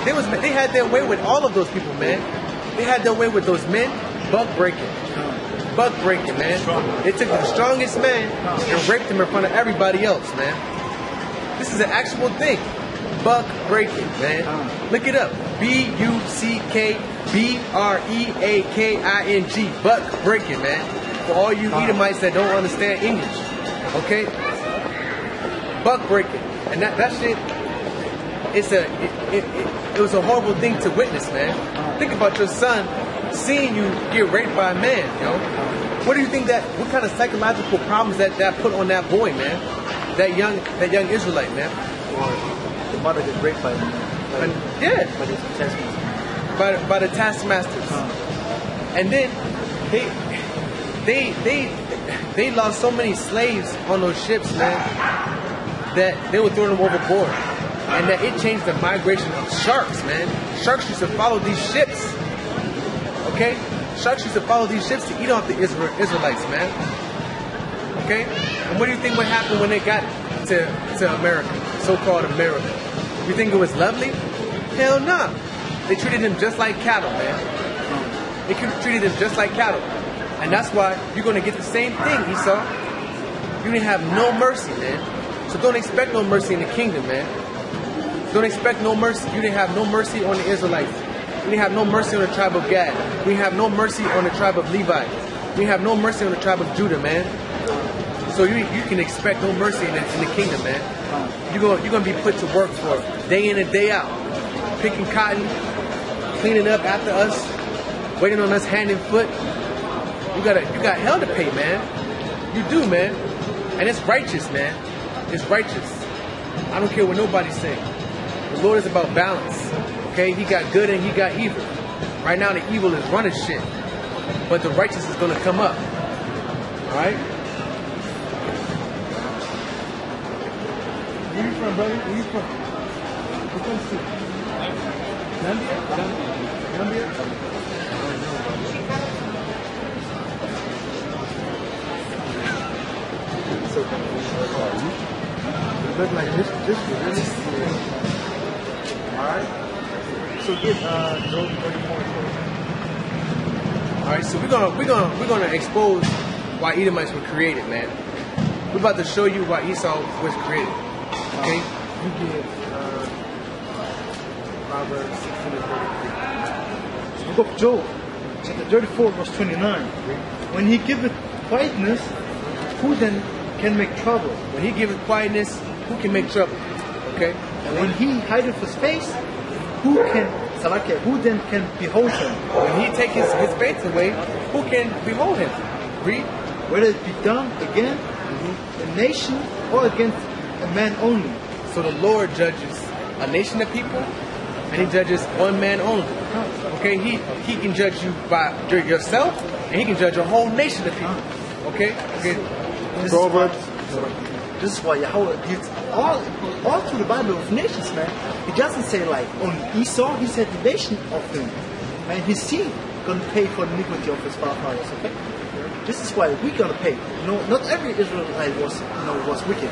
They had their way with all of those people, man. They had their way with those men, buck breaking. Buck breaking, man. They took the strongest man and raped him in front of everybody else, man. This is an actual thing. Buck breaking, man. Look it up. BUCKBREAKING. Buck breaking, man. For all you Edomites that don't understand English. Okay? Buck breaking. And that shit, it was a horrible thing to witness, man. Think about your son seeing you get raped by a man, yo. What do you think what kind of psychological problems that put on that boy, man? That young Israelite, man. Or the mother gets raped by him. Yeah. By the taskmasters. By the taskmasters. And then they lost so many slaves on those ships, man, that they were throwing them overboard. And that it changed the migration of sharks, man. Sharks used to follow these ships. Okay? Sharks used to follow these ships to eat off the Israelites, man. Okay? And what do you think would happen when they got to America? So-called America. You think it was lovely? Hell no. They treated them just like cattle, man. They treated them just like cattle. And that's why you're going to get the same thing, Esau. You didn't have no mercy, man. So don't expect no mercy in the kingdom, man. Don't expect no mercy. You didn't have no mercy on the Israelites. We didn't have no mercy on the tribe of Gad. We have no mercy on the tribe of Levi. We have no mercy on the tribe of Judah, man. So you can expect no mercy in the kingdom, man. You're gonna be put to work for day in and day out, picking cotton, cleaning up after us, waiting on us hand and foot. You got hell to pay, man. You do, man. And it's righteous, man. It's righteous. I don't care what nobody's saying. The Lord is about balance. Okay? He got good and he got evil. Right now the evil is running shit. But the righteous is gonna come up. Alright? Where you from, brother? Where you from? What country? Zambia? So, look like this really. Alright? So get Job 34. Alright, so we're gonna expose why Edomites were created, man. We're about to show you why Esau was created. Okay? You get Proverbs 16:33. Book of Job, chapter 34, verse 29. When he giveth quietness, who then can make trouble? When he giveth quietness, who can make trouble? Okay? And when he hideth his face, who then can behold him? When he take his face away, who can behold him? Read. Whether it be done against a nation or against a man only. So the Lord judges a nation of people, and he judges one man only. Okay, he can judge you by yourself, and he can judge a whole nation of people. Okay? Proverbs. This is why Yahweh gives all through the Bible of nations, man. He doesn't say like on Esau, he said the nation of them. And his seed gonna pay for the iniquity of his forefathers, okay? This is why we're gonna pay. Not every Israelite was wicked.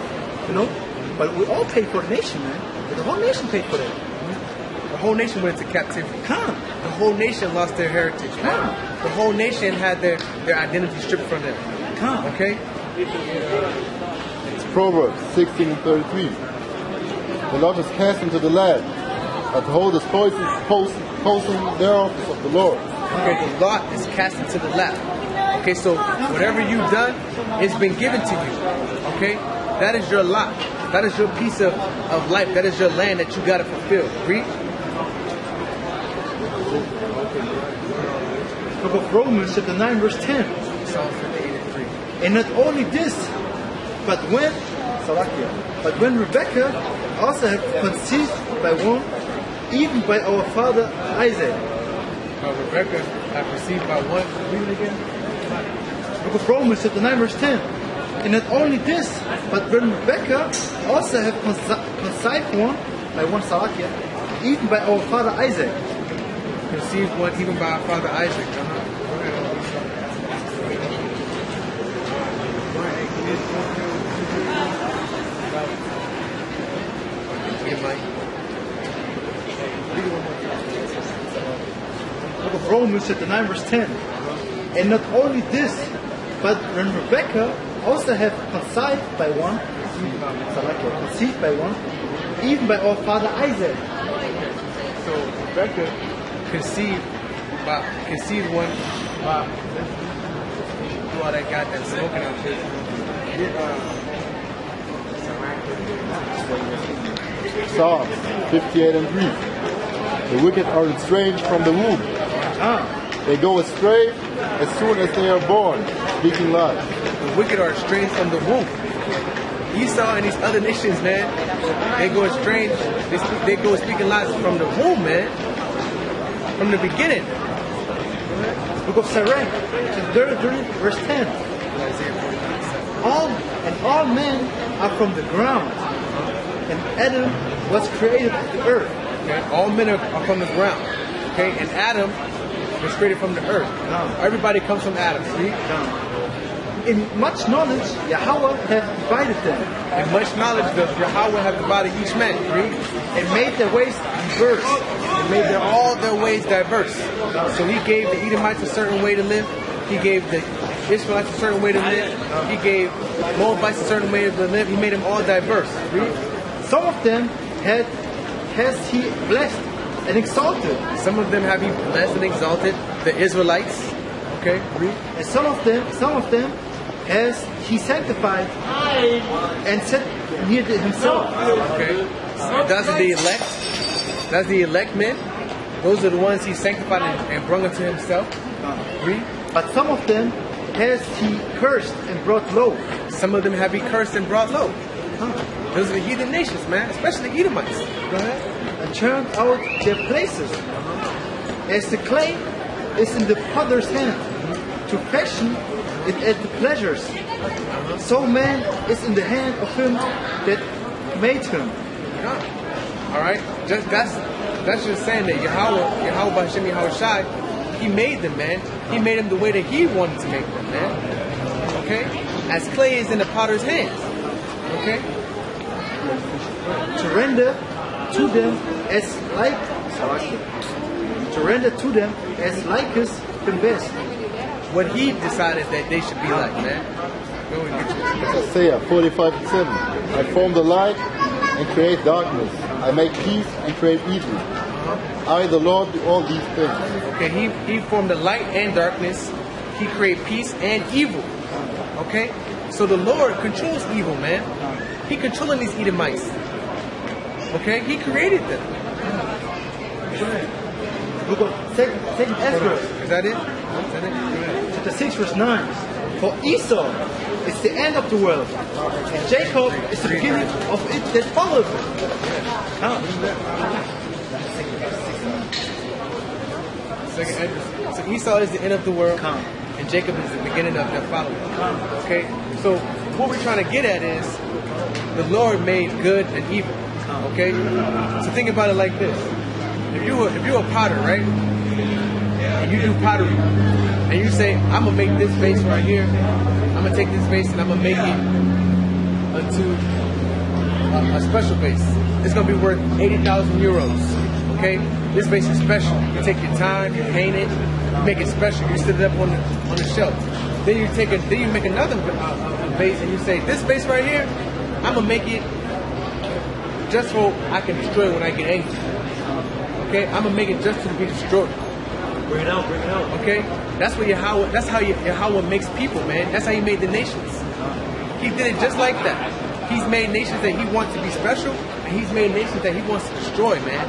But we all paid for the nation, man. The whole nation paid for it. The whole nation went into captivity. Come. The whole nation lost their heritage, man. The whole nation had their identity stripped from them. Come. Okay? It's Proverbs 16 and 33. The Lord is cast into the land, but the whole disposing thereof is of the Lord. Okay, the lot is cast into the lap. Okay, so whatever you've done, it's been given to you. Okay? That is your lot. That is your piece of life. That is your land that you got to fulfill. Read. Book of Romans chapter 9 verse 10. Psalm 58:3. And not only this, but when Rebekah also had conceived by one, even by our father Isaac. Rebecca had conceived by one. Read it again. Book of Romans chapter 9 verse 10. And not only this, but when Rebekah also had conceived one by one Salakia, even by our father Isaac. Conceived one even by our father Isaac. Book of Romans chapter 9 verse 10. And not only this, but when Rebekah also had conceived by one, even by our father Isaac. So Rebecca conceived one by do all that goddamn smoking out there. Psalm 58 and 3. The wicked are estranged from the womb. They go astray as soon as they are born, speaking lies. The wicked are estranged from the womb. Esau and these other nations, man, they go estranged. They go speaking lies from the womb, man. From the beginning. Book of Sirach, chapter 30, verse 10. All men are from the ground, and Adam was created of the earth. Okay? All men are from the ground. Okay, and Adam was created from the earth. Everybody comes from Adam. See? In much knowledge, Yahweh hath divided them. In much knowledge, Yahweh hath divided each man. Read. And made their ways diverse. And made all their ways diverse. So he gave the Edomites a certain way to live. He gave the Israelites a certain way to live. He gave Moabites a certain way to live. He made them all diverse. Read. Some of them has he blessed and exalted. Some of them have he blessed and exalted. The Israelites. Okay, read. And some of them has he sanctified and set near to himself. Okay. That's the elect. That's the elect men. Those are the ones he sanctified and brought unto himself. Read. But some of them has he cursed and brought low. Some of them have he cursed and brought low. Those are the heathen nations, man, especially the Edomites. Go ahead. And turned out their places. As the clay is in the potter's hand, to fashion it at the pleasures. So man is in the hand of him that made him. All right, that's just saying that Yahweh B'Hashem Yahushai, he made them, man. He made them the way that he wanted to make them, man. Okay, as clay is in the potter's hands. Okay, to render to them as likest the best. What he decided that they should be like, man. Go and get you. Isaiah 45 and 7. I form the light and create darkness. I make peace and create evil. I, the Lord, do all these things. Okay, he formed the light and darkness. He created peace and evil. Okay? So the Lord controls evil, man. He controlling these Edomites. Okay? He created them. Book of Second Ezra. Is that it? Chapter 6 verse 9. For Esau is the end of the world, and Jacob is the beginning of it that followed. So Esau is the end of the world, and Jacob is the beginning of their following. Okay? So what we're trying to get at is the Lord made good and evil. Okay? So think about it like this. If you're a potter, right? And you do pottery, and you say, I'm gonna make this vase right here. I'm gonna take this vase and I'm gonna make it into a special vase. It's going to be worth 80,000 euros. Okay, this vase is special. You take your time, you paint it, you make it special. You set it up on the shelf. Then you make another vase and you say, this vase right here, I'm gonna make it just so I can destroy it when I get angry. Okay, I'm gonna make it just to be destroyed. Bring it out, bring it out. Okay, that's what Yahweh. That's how Yahweh makes people, man. That's how He made the nations. He did it just like that. He's made nations that He wants to be special, and He's made nations that He wants to destroy, man.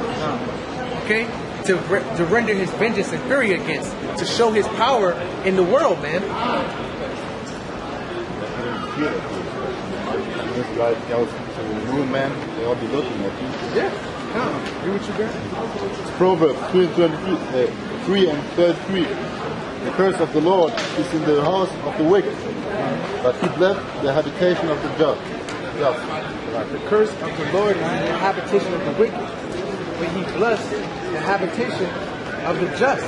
Okay, to render His vengeance and fury against, to show His power in the world, man. This guy tells to the moon man, they all be looking at you. Yeah, do what you got. It's Proverbs 3 and 33. The curse of the Lord is in the house of the wicked, but He blessed the habitation of the just. The curse of the Lord is in the habitation of the wicked, but He blessed the habitation of the just.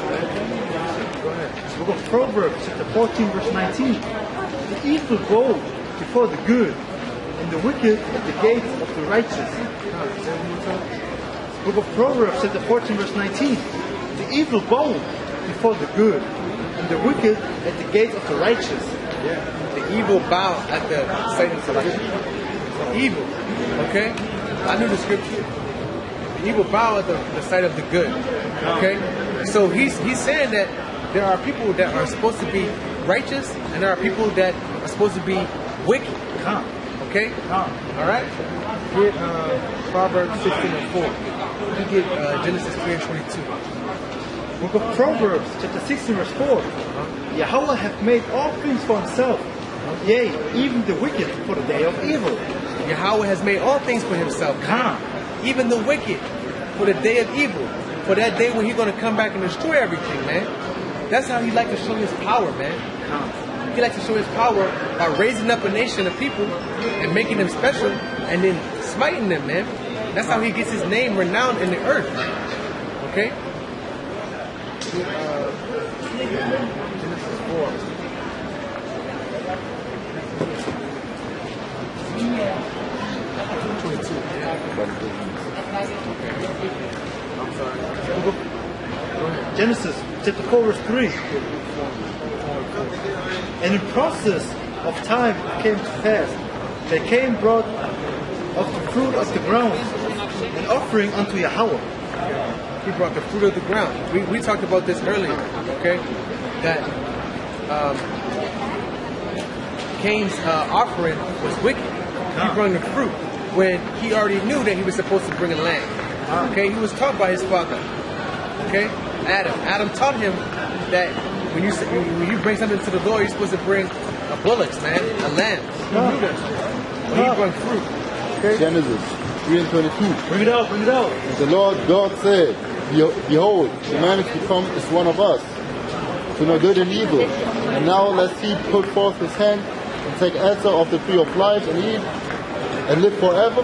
Go ahead. Book of Proverbs, chapter 14, verse 19. The evil go before the good, and the wicked at the gates of the righteous. Book of Proverbs, chapter 14, verse 19. The evil bow before the good, and the wicked at the gates of the righteous. Yeah. The evil bow at the sight of the good. The evil, okay? I knew the scripture. The evil bow at the sight of the good, okay? So he's saying that there are people that are supposed to be righteous, and there are people that are supposed to be wicked. Okay? All right? Get Proverbs 16 and 4. You get Genesis 3 and 22. Book of Proverbs, chapter 16, verse 4. Yahweh hath made all things for Himself, yea, even the wicked for the day of evil. Yahweh has made all things for Himself. Even the wicked for the day of evil. For that day when He's going to come back and destroy everything, man. That's how He likes to show His power, man. He likes to show His power by raising up a nation of people and making them special and then smiting them, man. That's how He gets His name renowned in the earth. Okay? Genesis 4. Genesis chapter 4 verse 3. And in process of time it came to pass, there came brought of the fruit of the ground an offering unto Yahweh. He brought the fruit of the ground. We talked about this earlier, okay? That Cain's offering was wicked. He brought the fruit when he already knew that he was supposed to bring a lamb. Okay, he was taught by his father. Okay, Adam taught him that when you bring something to the Lord, you're supposed to bring a bullock, man, a lamb. He knew that. But he brought fruit. Okay? Genesis 3 and 22. Bring it out, bring it out. And the Lord God said, Behold, the man is become as one of us, to know good and evil. And now lest he put forth his hand and take answer of the tree of life and eat and live forever.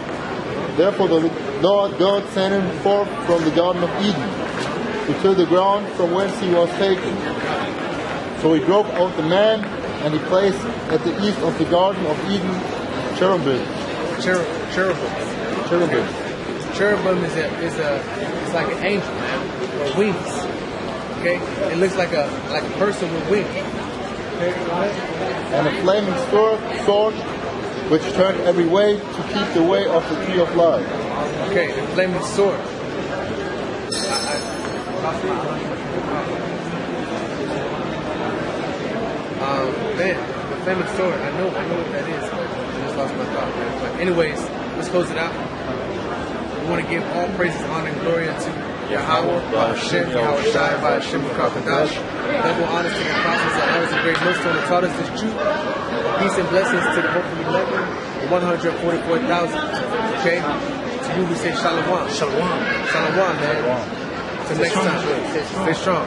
Therefore the Lord God sent him forth from the Garden of Eden to till the ground from whence he was taken. So he drove out the man, and he placed at the east of the Garden of Eden cherubim. Cherubim is like an angel, man, with wings. Okay, it looks like a person with wings. Okay, and a flaming sword, which turned every way to keep the way of the tree of life. Okay, the flaming sword. Man, the flaming sword. I know what that is, but I just lost my thought, man. But anyways, let's close it out. We want to give all praises, honor, and glory unto Yahweh, Hashem, Yahweh Shai, Hashem, Kakadash. Double honors to the apostles that was a great millstone that taught us this truth. Peace and blessings to the hopefully 144,000. Okay? To you we say shalom. Shalom. Shalom, man. Till next time. Stay strong.